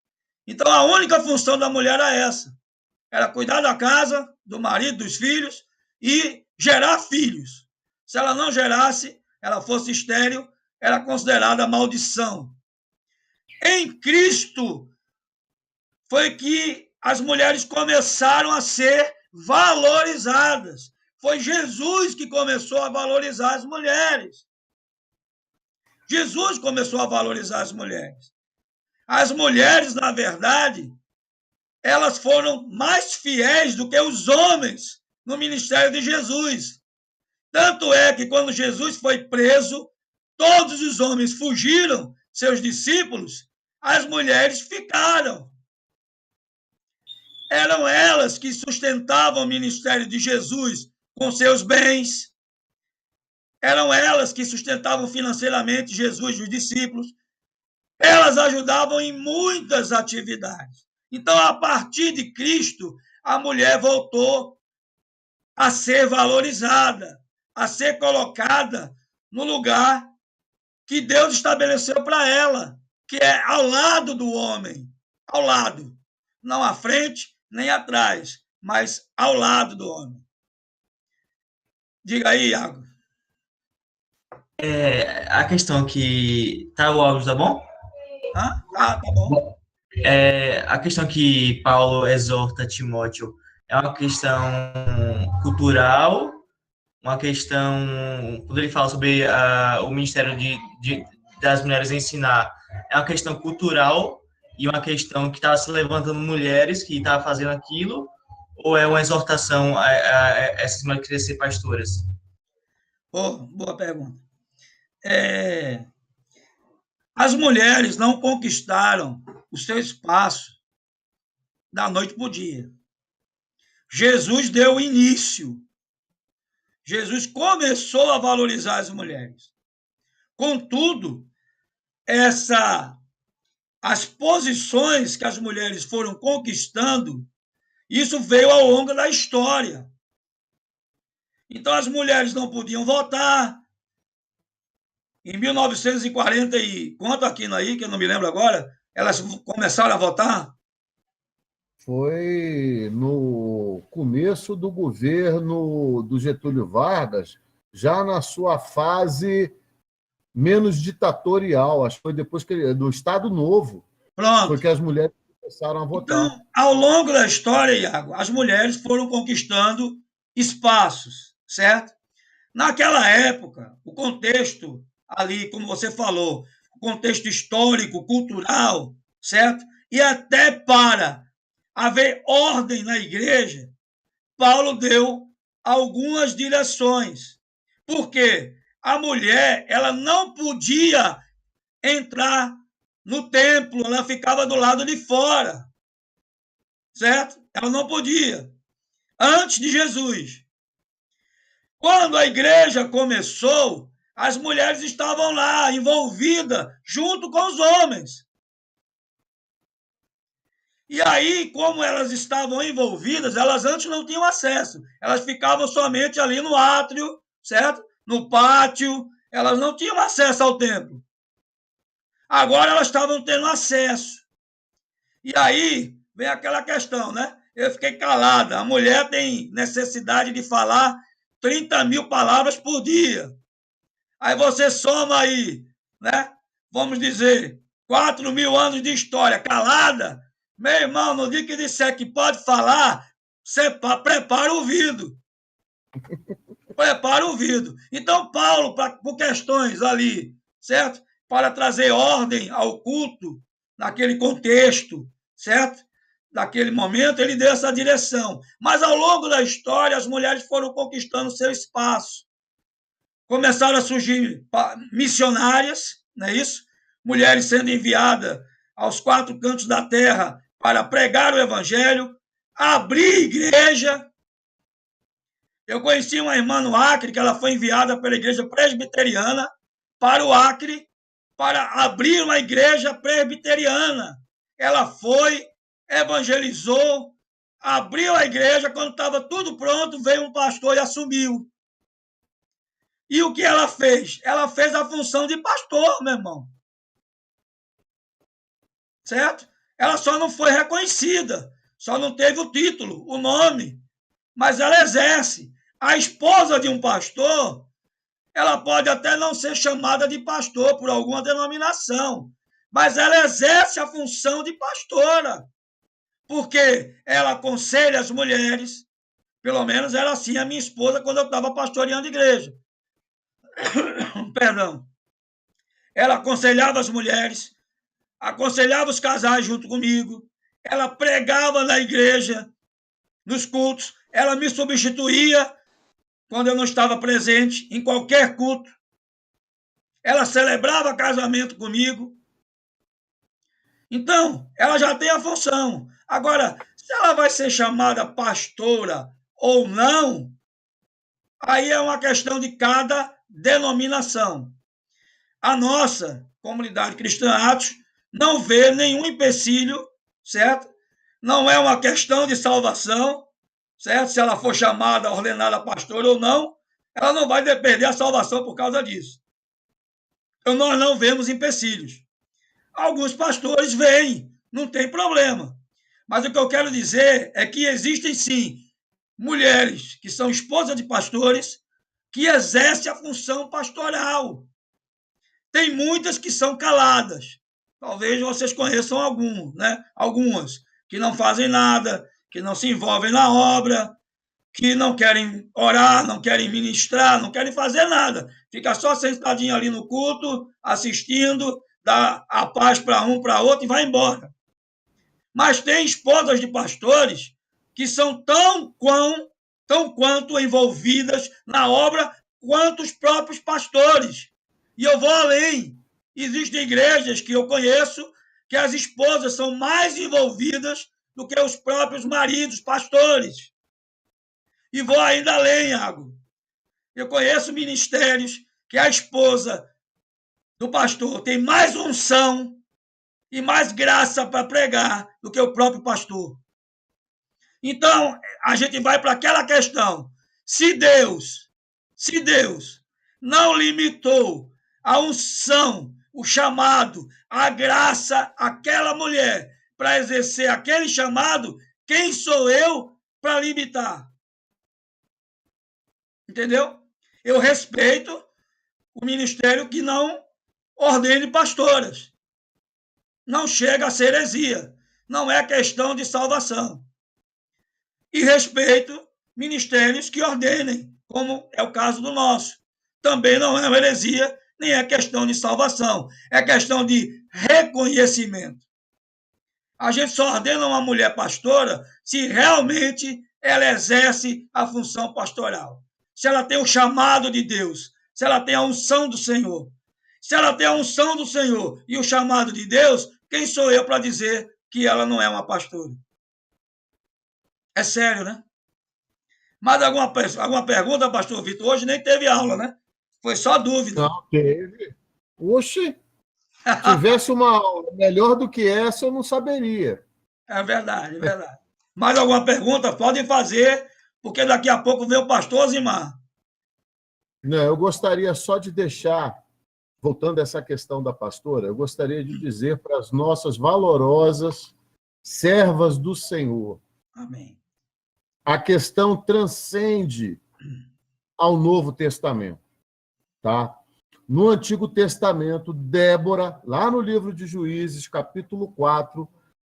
Então, a única função da mulher era essa. Era cuidar da casa, do marido, dos filhos e gerar filhos. Se ela não gerasse, ela fosse estéril, era considerada maldição. Em Cristo, foi que as mulheres começaram a ser valorizadas. Foi Jesus que começou a valorizar as mulheres. Jesus começou a valorizar as mulheres. As mulheres, na verdade, elas foram mais fiéis do que os homens no ministério de Jesus. Tanto é que quando Jesus foi preso, todos os homens fugiram, seus discípulos, as mulheres ficaram. Eram elas que sustentavam o ministério de Jesus com seus bens. Eram elas que sustentavam financeiramente Jesus e os discípulos. Elas ajudavam em muitas atividades. Então, a partir de Cristo, a mulher voltou a ser valorizada, a ser colocada no lugar que Deus estabeleceu para ela, que é ao lado do homem, ao lado, não à frente nem atrás, mas ao lado do homem. Diga aí, Iago. A questão que... Tá, o áudio tá bom? Tá bom. A questão que Paulo exorta Timóteo é uma questão cultural, uma questão... Quando ele fala sobre o ministério das mulheres ensinar, é uma questão cultural e uma questão que está se levantando mulheres que estão fazendo aquilo, ou é uma exortação a essas mulheres que querem ser pastoras? Boa pergunta. As mulheres não conquistaram o seu espaço da noite para o dia. Jesus deu início. Jesus começou a valorizar as mulheres. Contudo, as posições que as mulheres foram conquistando, isso veio ao longo da história. Então, as mulheres não podiam votar. Em 1940 e quanto aqui aí, que eu não me lembro agora, elas começaram a votar? Foi no começo do governo do Getúlio Vargas, já na sua fase menos ditatorial, acho que foi depois do Estado Novo. Pronto. Foi que as mulheres começaram a votar. Então, ao longo da história, Iago, as mulheres foram conquistando espaços, certo? Naquela época, o contexto ali, como você falou, o contexto histórico, cultural, certo? E até para haver ordem na igreja, Paulo deu algumas direções. Por quê? A mulher, ela não podia entrar no templo, ela ficava do lado de fora, certo? Ela não podia. Antes de Jesus. Quando a igreja começou, as mulheres estavam lá, envolvidas, junto com os homens. E aí, como elas estavam envolvidas, elas antes não tinham acesso. Elas ficavam somente ali no átrio, certo? No pátio. Elas não tinham acesso ao templo. Agora elas estavam tendo acesso. E aí, vem aquela questão, né? Eu fiquei calada. A mulher tem necessidade de falar 30 mil palavras por dia. Aí você soma aí, né? Vamos dizer, 4 mil anos de história calada. Meu irmão, no dia que disser que pode falar, você prepara o ouvido. Prepara o ouvido. Então, Paulo, por questões ali, certo? Para trazer ordem ao culto, naquele contexto, certo? Naquele momento, ele deu essa direção. Mas, ao longo da história, as mulheres foram conquistando seu espaço. Começaram a surgir missionárias, não é isso? Mulheres sendo enviadas aos 4 cantos da terra para pregar o evangelho, abrir igreja. Eu conheci uma irmã no Acre, que ela foi enviada pela igreja presbiteriana para o Acre, para abrir uma igreja presbiteriana. Ela foi, evangelizou, abriu a igreja, quando estava tudo pronto, veio um pastor e assumiu. E o que ela fez? Ela fez a função de pastor, meu irmão. Certo? Ela só não foi reconhecida, só não teve o título, o nome, mas ela exerce. A esposa de um pastor, ela pode até não ser chamada de pastor por alguma denominação, mas ela exerce a função de pastora, porque ela aconselha as mulheres, pelo menos era assim a minha esposa quando eu estava pastoreando a igreja. Perdão. Ela aconselhava as mulheres, aconselhava os casais junto comigo, ela pregava na igreja, nos cultos, ela me substituía quando eu não estava presente em qualquer culto. Ela celebrava casamento comigo. Então, ela já tem a função. Agora, se ela vai ser chamada pastora ou não, aí é uma questão de cada denominação. A nossa comunidade cristã Atos não vê nenhum empecilho, certo? Não é uma questão de salvação, certo? Se ela for chamada, ordenada pastora ou não, ela não vai perder a salvação por causa disso. Então, nós não vemos empecilhos. Alguns pastores veem, não tem problema. Mas o que eu quero dizer é que existem, sim, mulheres que são esposas de pastores que exercem a função pastoral. Tem muitas que são caladas. Talvez vocês conheçam algumas que não fazem nada, que não se envolvem na obra, que não querem orar, não querem ministrar, não querem fazer nada. Fica só sentadinho ali no culto, assistindo, dá a paz para um, para outro e vai embora. Mas tem esposas de pastores que são tão quanto envolvidas na obra quanto os próprios pastores. E eu vou além. Existem igrejas que eu conheço que as esposas são mais envolvidas do que os próprios maridos, pastores. E vou ainda além, Iago. Eu conheço ministérios que a esposa do pastor tem mais unção e mais graça para pregar do que o próprio pastor. Então, a gente vai para aquela questão. Se Deus não limitou a unção, o chamado, a graça, aquela mulher para exercer aquele chamado, quem sou eu para limitar? Entendeu? Eu respeito o ministério que não ordene pastoras. Não chega a ser heresia. Não é questão de salvação. E respeito ministérios que ordenem, como é o caso do nosso. Também não é uma heresia, nem é questão de salvação. É questão de reconhecimento. A gente só ordena uma mulher pastora se realmente ela exerce a função pastoral. Se ela tem o chamado de Deus, se ela tem a unção do Senhor. Se ela tem a unção do Senhor e o chamado de Deus, quem sou eu para dizer que ela não é uma pastora? É sério, né? Mais alguma pergunta, pastor Vitor? Hoje nem teve aula, né? Foi só dúvida. Não, teve. Oxe, se tivesse uma aula melhor do que essa, eu não saberia. É verdade, é verdade. Mais alguma pergunta? Podem fazer, porque daqui a pouco vem o pastor Zimar. Não, eu gostaria só de deixar, voltando a essa questão da pastora, eu gostaria de dizer para as nossas valorosas servas do Senhor. Amém. A questão transcende ao Novo Testamento, tá? No Antigo Testamento, Débora, lá no livro de Juízes, capítulo 4,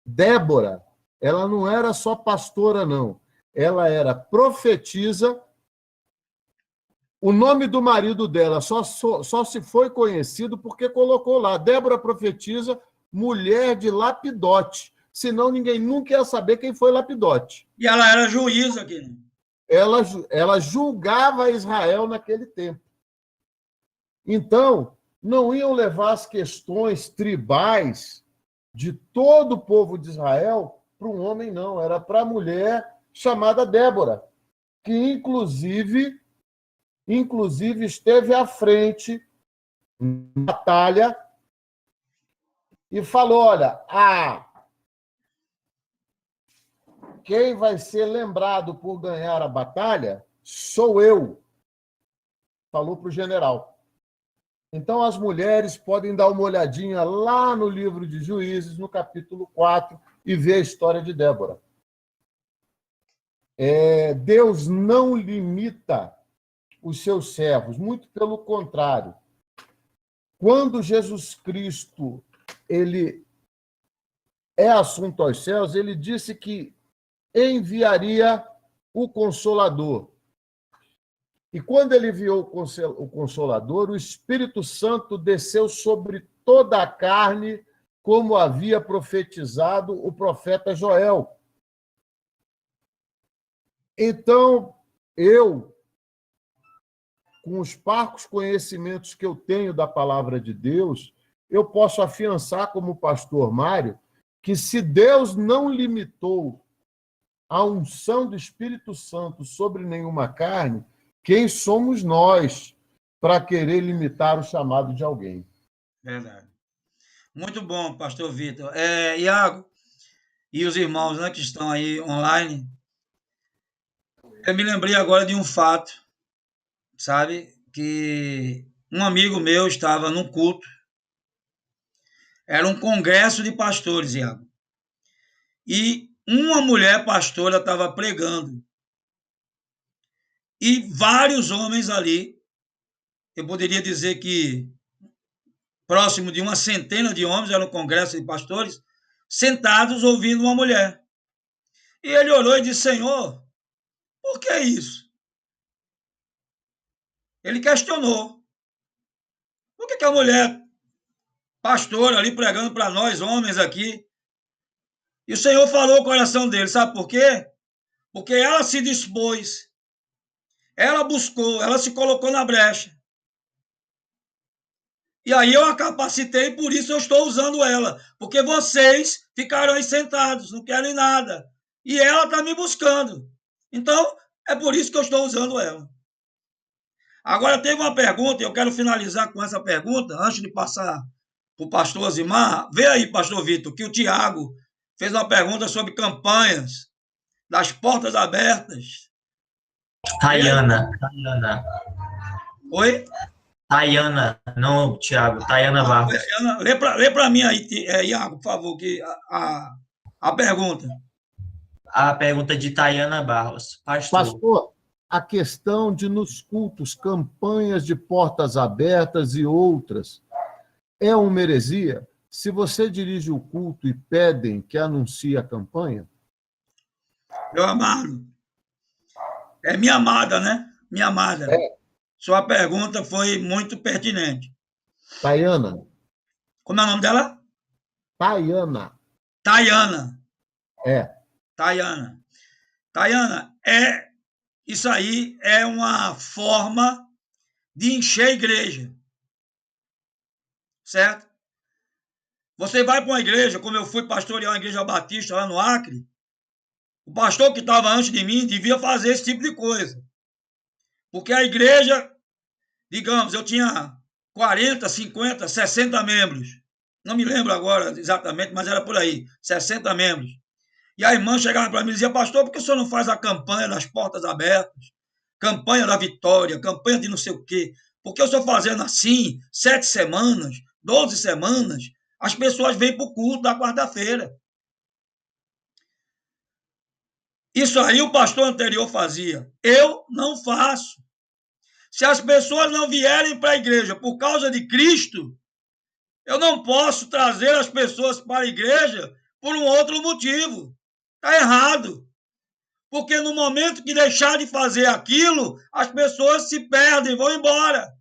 Débora, ela não era só pastora, não. Ela era profetisa. O nome do marido dela só se foi conhecido porque colocou lá, Débora profetiza, mulher de Lapidote. Senão ninguém nunca ia saber quem foi Lapidote. E ela era juíza aqui. Ela julgava Israel naquele tempo. Então, não iam levar as questões tribais de todo o povo de Israel para um homem, não. Era para a mulher chamada Débora, que inclusive esteve à frente na batalha e falou, olha, quem vai ser lembrado por ganhar a batalha sou eu, falou para o general. Então, as mulheres podem dar uma olhadinha lá no livro de Juízes, no capítulo 4, e ver a história de Débora. Deus não limita os seus servos, muito pelo contrário. Quando Jesus Cristo ele é assunto aos céus, ele disse que enviaria o Consolador. E quando ele enviou o Consolador, o Espírito Santo desceu sobre toda a carne, como havia profetizado o profeta Joel. Então, eu, com os parcos conhecimentos que eu tenho da palavra de Deus, eu posso afiançar como pastor Mário que se Deus não limitou a unção do Espírito Santo sobre nenhuma carne, quem somos nós para querer limitar o chamado de alguém? Verdade. Muito bom, pastor Vitor. Iago e os irmãos, né, que estão aí online, eu me lembrei agora de um fato, sabe? Que um amigo meu estava num culto, era um congresso de pastores, Iago, e uma mulher pastora estava pregando, e vários homens ali, eu poderia dizer que próximo de uma centena de homens, era um congresso de pastores, sentados ouvindo uma mulher. E ele orou e disse, Senhor, por que isso? Ele questionou. Por que a mulher pastora ali pregando para nós, homens aqui? E o Senhor falou o coração dele, sabe por quê? Porque ela se dispôs, ela buscou, ela se colocou na brecha. E aí eu a capacitei, por isso eu estou usando ela. Porque vocês ficaram aí sentados, não querem nada. E ela está me buscando. Então, é por isso que eu estou usando ela. Agora, teve uma pergunta, e eu quero finalizar com essa pergunta, antes de passar para o pastor Osimar. Vê aí, pastor Vitor, que o Tiago fez uma pergunta sobre campanhas das portas abertas. Tayana. Oi? Tayana, não, Tiago, Tayana Barros. Lê para mim aí, Iago, por favor, que a pergunta. A pergunta de Tayana Barros. Pastor, a questão de nos cultos, campanhas de portas abertas e outras, é uma heresia? Se você dirige o culto e pedem que anuncie a campanha? Meu amado, é minha amada, né? Minha amada. Sua pergunta foi muito pertinente. Tayana. Como é o nome dela? Tayana. Tayana. Tayana. Tayana, isso aí é uma forma de encher a igreja. Certo? Você vai para uma igreja, como eu fui pastorear uma igreja batista lá no Acre, o pastor que estava antes de mim devia fazer esse tipo de coisa. Porque a igreja, digamos, eu tinha 40, 50, 60 membros. Não me lembro agora exatamente, mas era por aí, 60 membros. E a irmã chegava para mim e dizia, pastor, por que o senhor não faz a campanha das portas abertas? Campanha da vitória, campanha de não sei o quê? Porque o senhor fazendo assim, 7 semanas, 12 semanas, as pessoas vêm para o culto da quarta-feira. Isso aí o pastor anterior fazia. Eu não faço. Se as pessoas não vierem para a igreja por causa de Cristo, eu não posso trazer as pessoas para a igreja por um outro motivo. Está errado. Porque no momento que deixar de fazer aquilo, as pessoas se perdem, vão embora.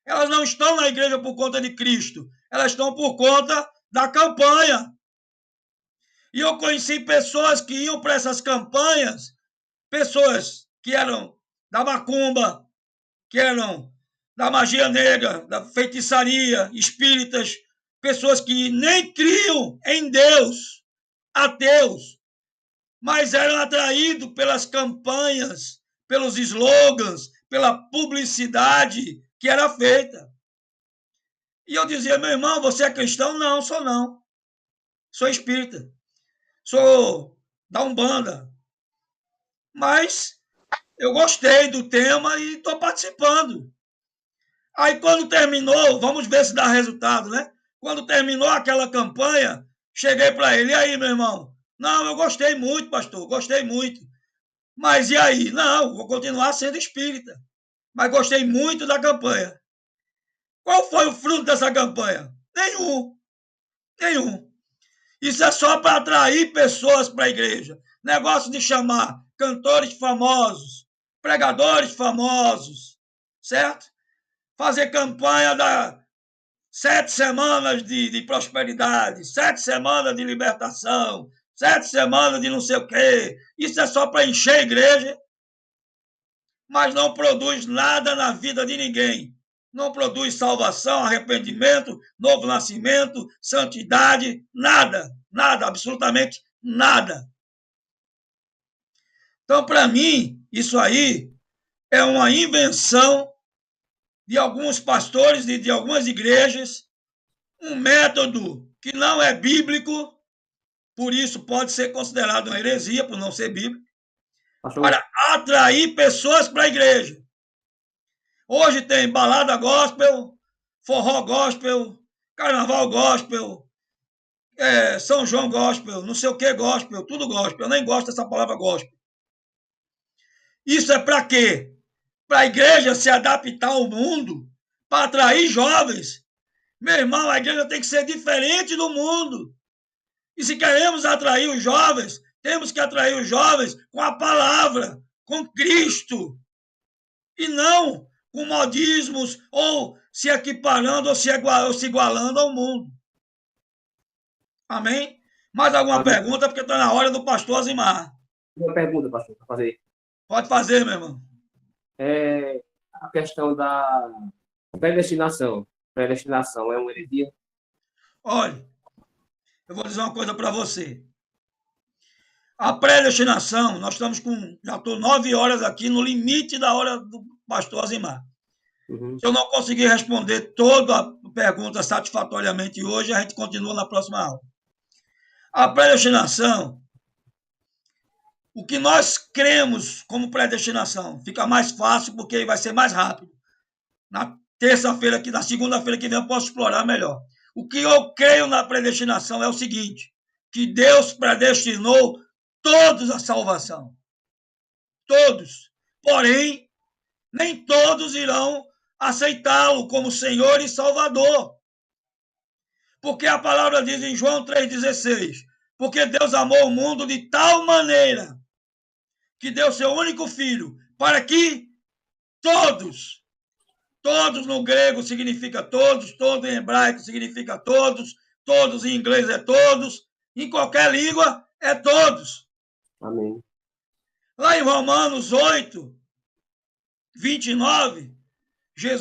Elas não estão na igreja por conta de Cristo, elas estão por conta da campanha. E eu conheci pessoas que iam para essas campanhas, pessoas que eram da macumba, que eram da magia negra, da feitiçaria, espíritas, pessoas que nem criam em Deus, ateus, mas eram atraídos pelas campanhas, pelos slogans, pela publicidade que era feita. E eu dizia, meu irmão, você é cristão? Não, sou não. Sou espírita. Sou da Umbanda. Mas eu gostei do tema e estou participando. Aí, quando terminou, vamos ver se dá resultado, né? Quando terminou aquela campanha, cheguei para ele, e aí, meu irmão? Não, eu gostei muito, pastor, gostei muito. Mas e aí? Não, vou continuar sendo espírita. Mas gostei muito da campanha. Qual foi o fruto dessa campanha? Nenhum. Nenhum. Isso é só para atrair pessoas para a igreja. Negócio de chamar cantores famosos, pregadores famosos, certo? Fazer campanha da 7 semanas de prosperidade, 7 semanas de libertação, 7 semanas de não sei o quê. Isso é só para encher a igreja, mas não produz nada na vida de ninguém. Não produz salvação, arrependimento, novo nascimento, santidade, nada, nada, absolutamente nada. Então, para mim, isso aí é uma invenção de alguns pastores de algumas igrejas, um método que não é bíblico, por isso pode ser considerado uma heresia, por não ser bíblico, para atrair pessoas para a igreja. Hoje tem balada gospel, forró gospel, carnaval gospel, São João gospel, não sei o que gospel, tudo gospel. Eu nem gosto dessa palavra gospel. Isso é para quê? Para a igreja se adaptar ao mundo, para atrair jovens. Meu irmão, a igreja tem que ser diferente do mundo. E se queremos atrair os jovens, temos que atrair os jovens com a palavra, com Cristo. E não com modismos ou se equiparando ou se igualando ao mundo. Amém? Mais alguma pergunta? Porque está na hora do pastor Azimar. Uma pergunta, pastor, para fazer. Pode fazer, meu irmão. A questão da predestinação. Predestinação é uma heresia? Olha, eu vou dizer uma coisa para você. A predestinação, nós estamos com... Já estou 9 horas aqui, no limite da hora do pastor Azimar. Uhum. Se eu não conseguir responder toda a pergunta satisfatoriamente hoje, a gente continua na próxima aula. A predestinação, o que nós cremos como predestinação, fica mais fácil porque vai ser mais rápido. Na terça-feira, na segunda-feira que vem, eu posso explorar melhor. O que eu creio na predestinação é o seguinte, que Deus predestinou todos à salvação. Todos. Porém, nem todos irão aceitá-lo como Senhor e Salvador. Porque a palavra diz em João 3,16, porque Deus amou o mundo de tal maneira que deu seu único filho, para que todos no grego significa todos, todo em hebraico significa todos em inglês é todos, em qualquer língua é todos. Amém. Lá em Romanos 8, 29,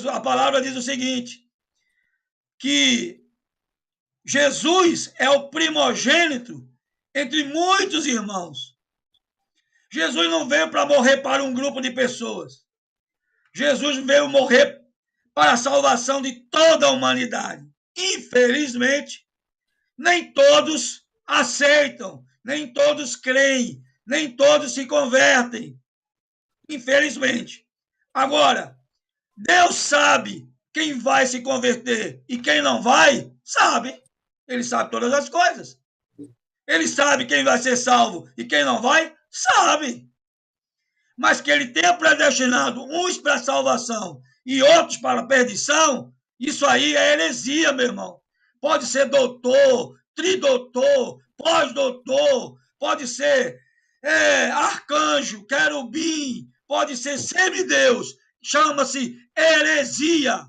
a palavra diz o seguinte, que Jesus é o primogênito entre muitos irmãos. Jesus não veio para morrer para um grupo de pessoas. Jesus veio morrer para a salvação de toda a humanidade. Infelizmente, nem todos aceitam, nem todos creem, nem todos se convertem. Infelizmente. Agora, Deus sabe quem vai se converter e quem não vai, sabe. Ele sabe todas as coisas. Ele sabe quem vai ser salvo e quem não vai, Sabe. Mas que ele tenha predestinado uns para a salvação e outros para a perdição, isso aí é heresia, meu irmão. Pode ser doutor, tridoutor, pós-doutor, pode ser arcanjo, querubim, pode ser semideus. Chama-se heresia.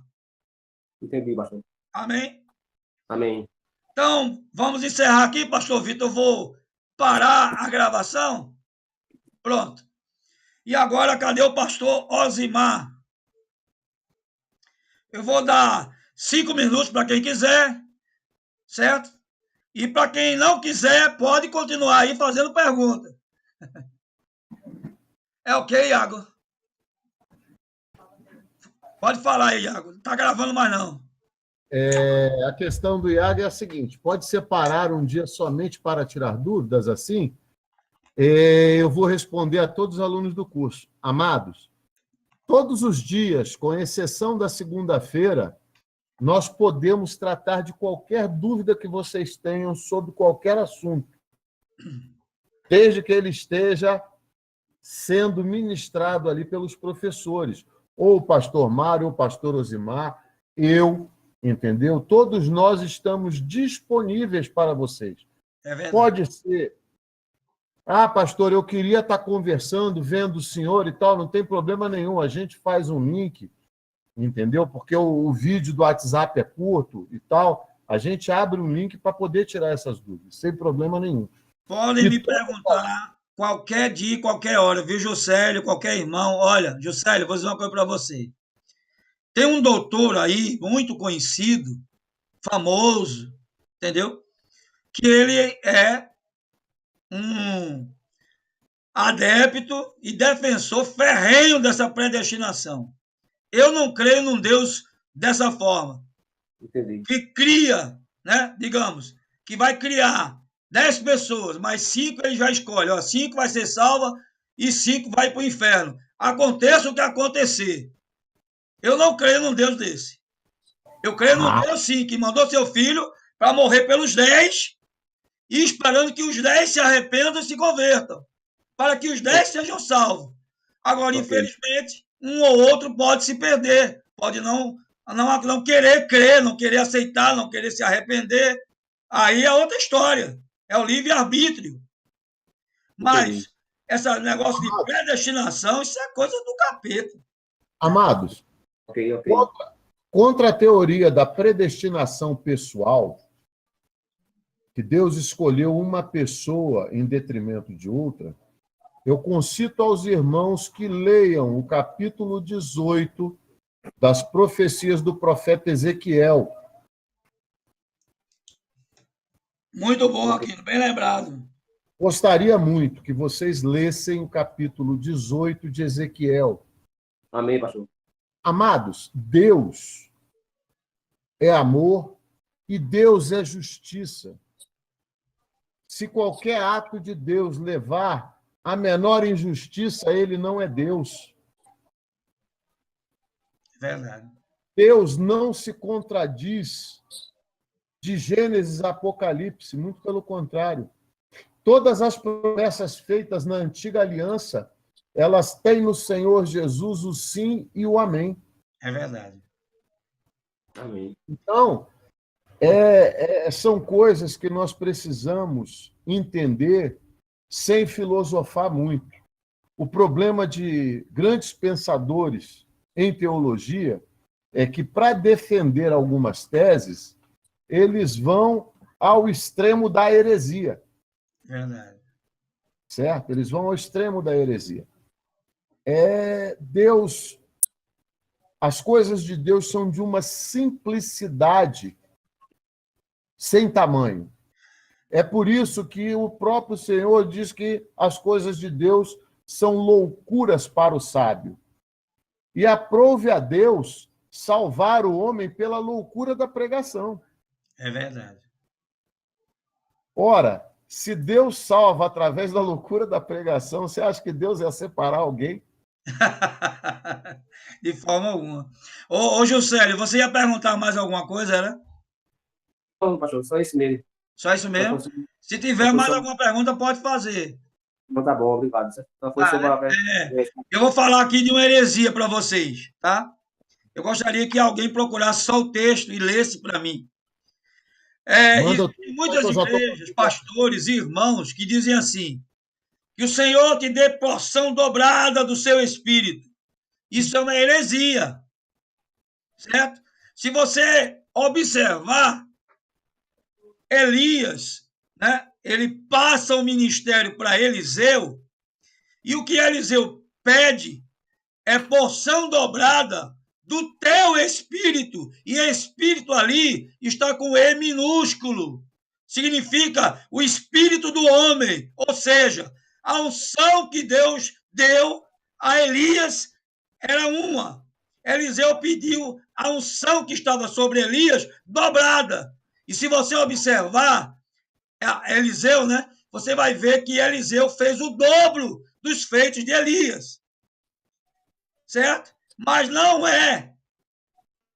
Entendi, pastor. Amém? Amém. Então, vamos encerrar aqui, pastor Vitor. Eu vou parar a gravação. Pronto. E agora, cadê o pastor Osimar? Eu vou dar 5 minutos para quem quiser, certo? E para quem não quiser, pode continuar aí fazendo pergunta. É ok, Iago? Pode falar aí, Iago. Não está gravando mais, não. A questão do Iago é a seguinte: pode separar um dia somente para tirar dúvidas assim? Eu vou responder a todos os alunos do curso. Amados, todos os dias, com exceção da segunda-feira, nós podemos tratar de qualquer dúvida que vocês tenham sobre qualquer assunto, desde que ele esteja sendo ministrado ali pelos professores, ou o pastor Mário, ou o pastor Osimar, entendeu? Todos nós estamos disponíveis para vocês. É verdade. Pode ser... pastor, eu queria estar conversando, vendo o senhor e tal, não tem problema nenhum, a gente faz um link, entendeu? Porque o vídeo do WhatsApp é curto e tal, a gente abre um link para poder tirar essas dúvidas, sem problema nenhum. Podem me perguntar qualquer dia, qualquer hora, viu, Juscelio, qualquer irmão. Olha, Juscelio, vou dizer uma coisa para você. Tem um doutor aí, muito conhecido, famoso, entendeu? Que ele é um adepto e defensor ferrenho dessa predestinação. Eu não creio num Deus dessa forma. Entendi. Que cria, né? Digamos, que vai criar 10 pessoas, mas 5 ele já escolhe. 5 vai ser salva e 5 vai para o inferno. Aconteça o que acontecer. Eu não creio num Deus desse. Eu creio num Deus, sim, que mandou seu filho para morrer pelos 10 e esperando que os 10 se arrependam e se convertam, para que os 10 sejam salvos. Agora, infelizmente, um ou outro pode se perder, pode não querer crer, não querer aceitar, não querer se arrepender. Aí é outra história, é o livre-arbítrio. Mas esse negócio de predestinação, isso é coisa do capeta. Amados, Ok. contra a teoria da predestinação pessoal, que Deus escolheu uma pessoa em detrimento de outra, eu concito aos irmãos que leiam o capítulo 18 das profecias do profeta Ezequiel. Muito bom, Aquino, bem lembrado. Gostaria muito que vocês lessem o capítulo 18 de Ezequiel. Amém, pastor. Amados, Deus é amor e Deus é justiça. Se qualquer ato de Deus levar a menor injustiça, ele não é Deus. Verdade. Deus não se contradiz de Gênesis a Apocalipse, muito pelo contrário. Todas as promessas feitas na antiga aliança, elas têm no Senhor Jesus o sim e o amém. É verdade. Amém. Então, são coisas que nós precisamos entender sem filosofar muito. O problema de grandes pensadores em teologia é que, para defender algumas teses, eles vão ao extremo da heresia. Verdade. Certo? Eles vão ao extremo da heresia. Deus, as coisas de Deus são de uma simplicidade sem tamanho. É por isso que o próprio Senhor diz que as coisas de Deus são loucuras para o sábio. E aprove a Deus salvar o homem pela loucura da pregação. É verdade. Ora, se Deus salva através da loucura da pregação, você acha que Deus ia separar alguém? De forma alguma. Ô, Juscelio, você ia perguntar mais alguma coisa, né? Não, pastor, só isso mesmo. Só isso mesmo? Se tiver mais alguma pergunta, pode fazer. Então tá bom, obrigado. Então foi sobre a... Eu vou falar aqui de uma heresia para vocês, tá? Eu gostaria que alguém procurasse só o texto e lesse para mim. Manda o Existem texto aí muitas que eu já estou. igrejas, pastores e irmãos que dizem assim: que o Senhor te dê porção dobrada do seu espírito. Isso é uma heresia, certo? Se você observar, Elias, né, ele passa o ministério para Eliseu, e o que Eliseu pede é porção dobrada do teu espírito. E espírito ali está com E minúsculo. Significa o espírito do homem. Ou seja, a unção que Deus deu a Elias era uma. Eliseu pediu a unção que estava sobre Elias dobrada. E se você observar Eliseu, né, você vai ver que Eliseu fez o dobro dos feitos de Elias. Certo? Mas não é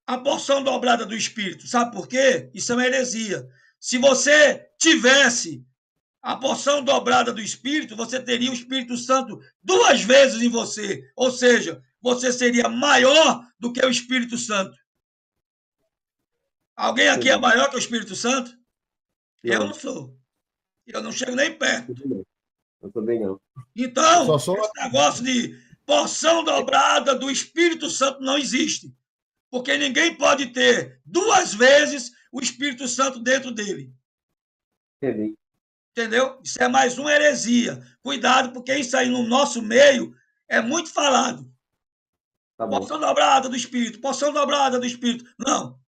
a porção dobrada do Espírito. Sabe por quê? Isso é uma heresia. Se você tivesse a porção dobrada do Espírito, você teria o Espírito Santo 2 vezes em você. Ou seja, você seria maior do que o Espírito Santo. Alguém aqui é maior que o Espírito Santo? Eu não sou. Eu não chego nem perto. Eu também não. Então, esse negócio de porção dobrada do Espírito Santo não existe. Porque ninguém pode ter 2 vezes o Espírito Santo dentro dele. Entendi. Entendeu? Isso é mais uma heresia. Cuidado, porque isso aí no nosso meio é muito falado. Tá bom. Porção dobrada do Espírito, porção dobrada do Espírito. Não.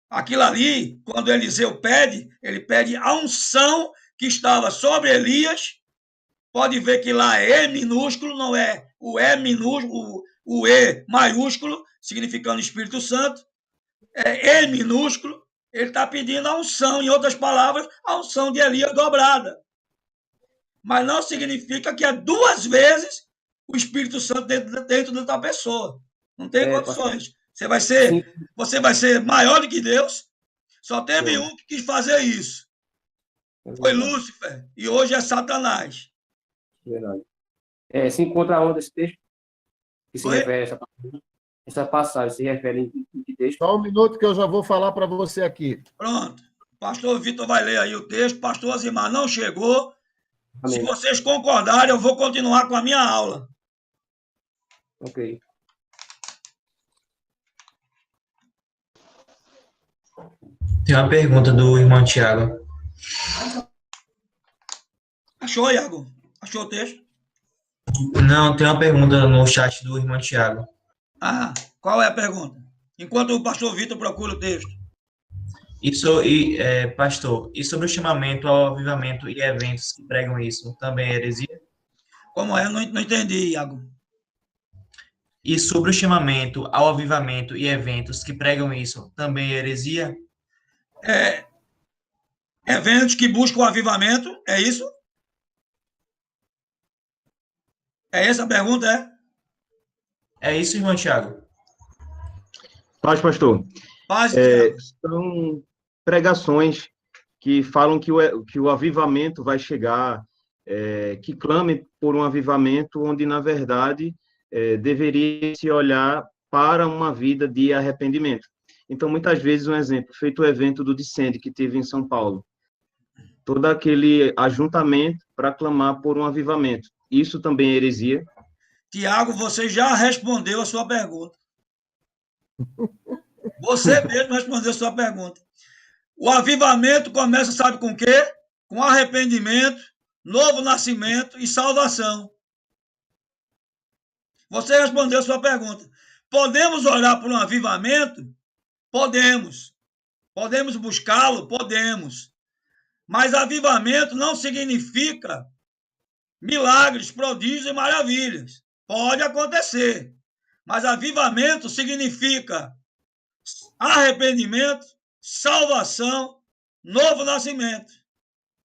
Aquilo ali, quando Eliseu pede, ele pede a unção que estava sobre Elias. Pode ver que lá é E minúsculo, não é o E minúsculo, o E maiúsculo, significando Espírito Santo. É E minúsculo. Ele está pedindo a unção, em outras palavras, a unção de Elias dobrada. Mas não significa que é 2 vezes o Espírito Santo dentro da pessoa. Não tem condições. Você vai ser maior do que Deus. Só teve um que quis fazer isso. Foi Lúcifer. E hoje é Satanás. Verdade. Se encontra onde esse texto? Que se refere a essa passagem, se refere em que texto? Só um minuto que eu já vou falar para você aqui. Pronto. Pastor Vitor vai ler aí o texto. Pastor Azimar não chegou. Amém. Se vocês concordarem, eu vou continuar com a minha aula. Ok. Tem uma pergunta do irmão Tiago. Achou, Iago? Achou o texto? Não, tem uma pergunta no chat do irmão Tiago. Qual é a pergunta? Enquanto o pastor Vitor procura o texto. Pastor, e sobre o chamamento ao avivamento e eventos que pregam isso, também é heresia? Como é? Não entendi, Iago. E sobre o chamamento ao avivamento e eventos que pregam isso, também é heresia? Eventos que buscam o avivamento, é isso? É essa a pergunta, é? É isso, irmão Tiago? Paz, pastor. Paz, são pregações que falam que o avivamento vai chegar, que clamem por um avivamento onde, na verdade, deveria se olhar para uma vida de arrependimento. Então, muitas vezes, um exemplo, feito o evento do Descende, que teve em São Paulo. Todo aquele ajuntamento para clamar por um avivamento. Isso também é heresia? Tiago, você já respondeu a sua pergunta. Você mesmo respondeu a sua pergunta. O avivamento começa, sabe com o quê? Com arrependimento, novo nascimento e salvação. Você respondeu a sua pergunta. Podemos orar por um avivamento? Podemos. Podemos buscá-lo? Podemos. Mas avivamento não significa milagres, prodígios e maravilhas. Pode acontecer. Mas avivamento significa arrependimento, salvação, novo nascimento.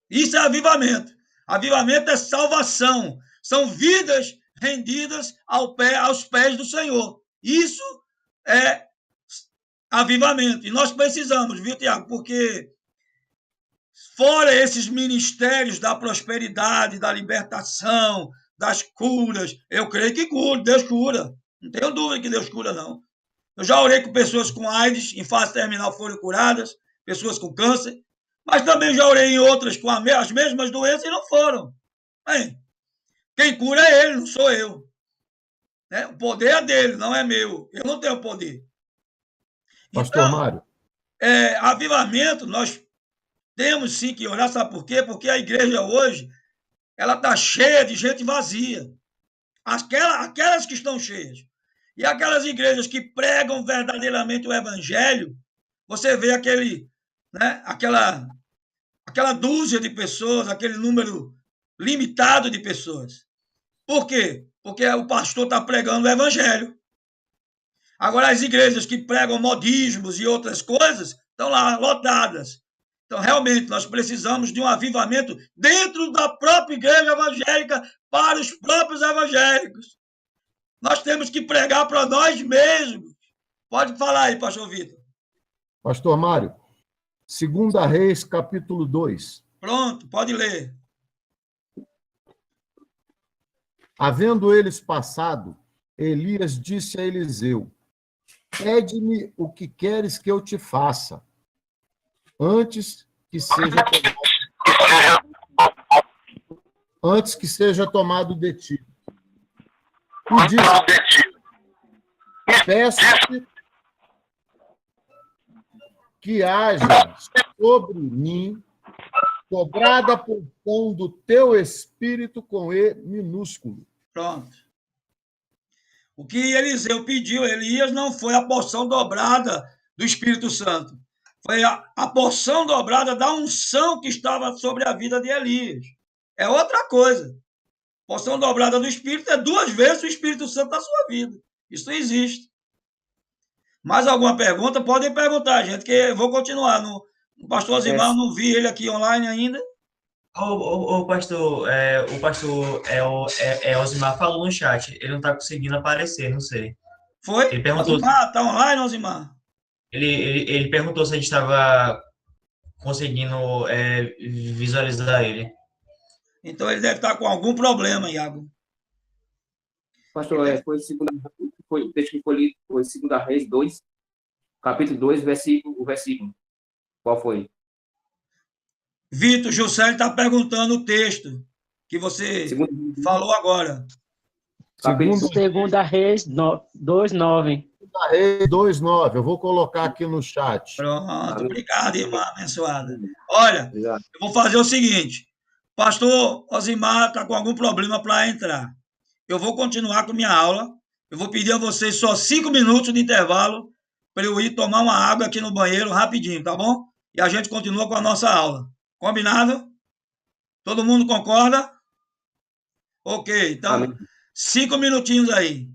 Isso é avivamento. Avivamento é salvação. São vidas rendidas aos pés do Senhor. Isso é avivamento. E nós precisamos, viu, Tiago? Porque fora esses ministérios da prosperidade, da libertação, das curas, eu creio que cura, Deus cura. Não tenho dúvida que Deus cura, não. Eu já orei com pessoas com AIDS, em fase terminal foram curadas, pessoas com câncer, mas também já orei em outras com as mesmas doenças e não foram. Bem, quem cura é ele, não sou eu. Né? O poder é dele, não é meu. Eu não tenho poder. Pastor Então, Mário. Avivamento, nós temos sim que orar, sabe por quê? Porque a igreja hoje, ela está cheia de gente vazia. Aquelas que estão cheias. E aquelas igrejas que pregam verdadeiramente o evangelho, você vê aquela dúzia de pessoas, aquele número limitado de pessoas. Por quê? Porque o pastor está pregando o evangelho. Agora, as igrejas que pregam modismos e outras coisas estão lá lotadas. Então, realmente, nós precisamos de um avivamento dentro da própria igreja evangélica para os próprios evangélicos. Nós temos que pregar para nós mesmos. Pode falar aí, pastor Vitor. Pastor Mário, 2 Reis, capítulo 2. Pronto, pode ler. Havendo eles passado, Elias disse a Eliseu: pede-me o que queres que eu te faça, antes que seja tomado de ti. E disse: peço-te que haja sobre mim dobrada porção do teu espírito com E minúsculo. Pronto. O que Eliseu pediu, Elias, não foi a porção dobrada do Espírito Santo. Foi a porção dobrada da unção que estava sobre a vida de Elias. É outra coisa. Porção dobrada do Espírito é 2 vezes o Espírito Santo na sua vida. Isso não existe. Mais alguma pergunta? Podem perguntar, gente, que eu vou continuar. O pastor Osimar, não vi ele aqui online ainda. O pastor Osimar falou no chat, ele não está conseguindo aparecer, não sei. Foi? Ele perguntou. Osimar, está online, Osimar? Ele perguntou se a gente estava conseguindo visualizar ele. Então ele deve estar com algum problema, Iago. Pastor, o texto que foi lido foi 2 Reis 2, capítulo 2, o versículo. Qual foi? Vitor, Juscelio está perguntando o texto que você falou agora. 2 Reis 2:9. 2 Reis 2:9. Eu vou colocar aqui no chat. Pronto, obrigado, irmã abençoada. Olha, eu vou fazer o seguinte. Pastor Osimar está com algum problema para entrar. Eu vou continuar com minha aula. Eu vou pedir a vocês só 5 minutos de intervalo para eu ir tomar uma água aqui no banheiro rapidinho, tá bom? E a gente continua com a nossa aula. Combinado? Todo mundo concorda? Ok, então, 5 minutinhos aí.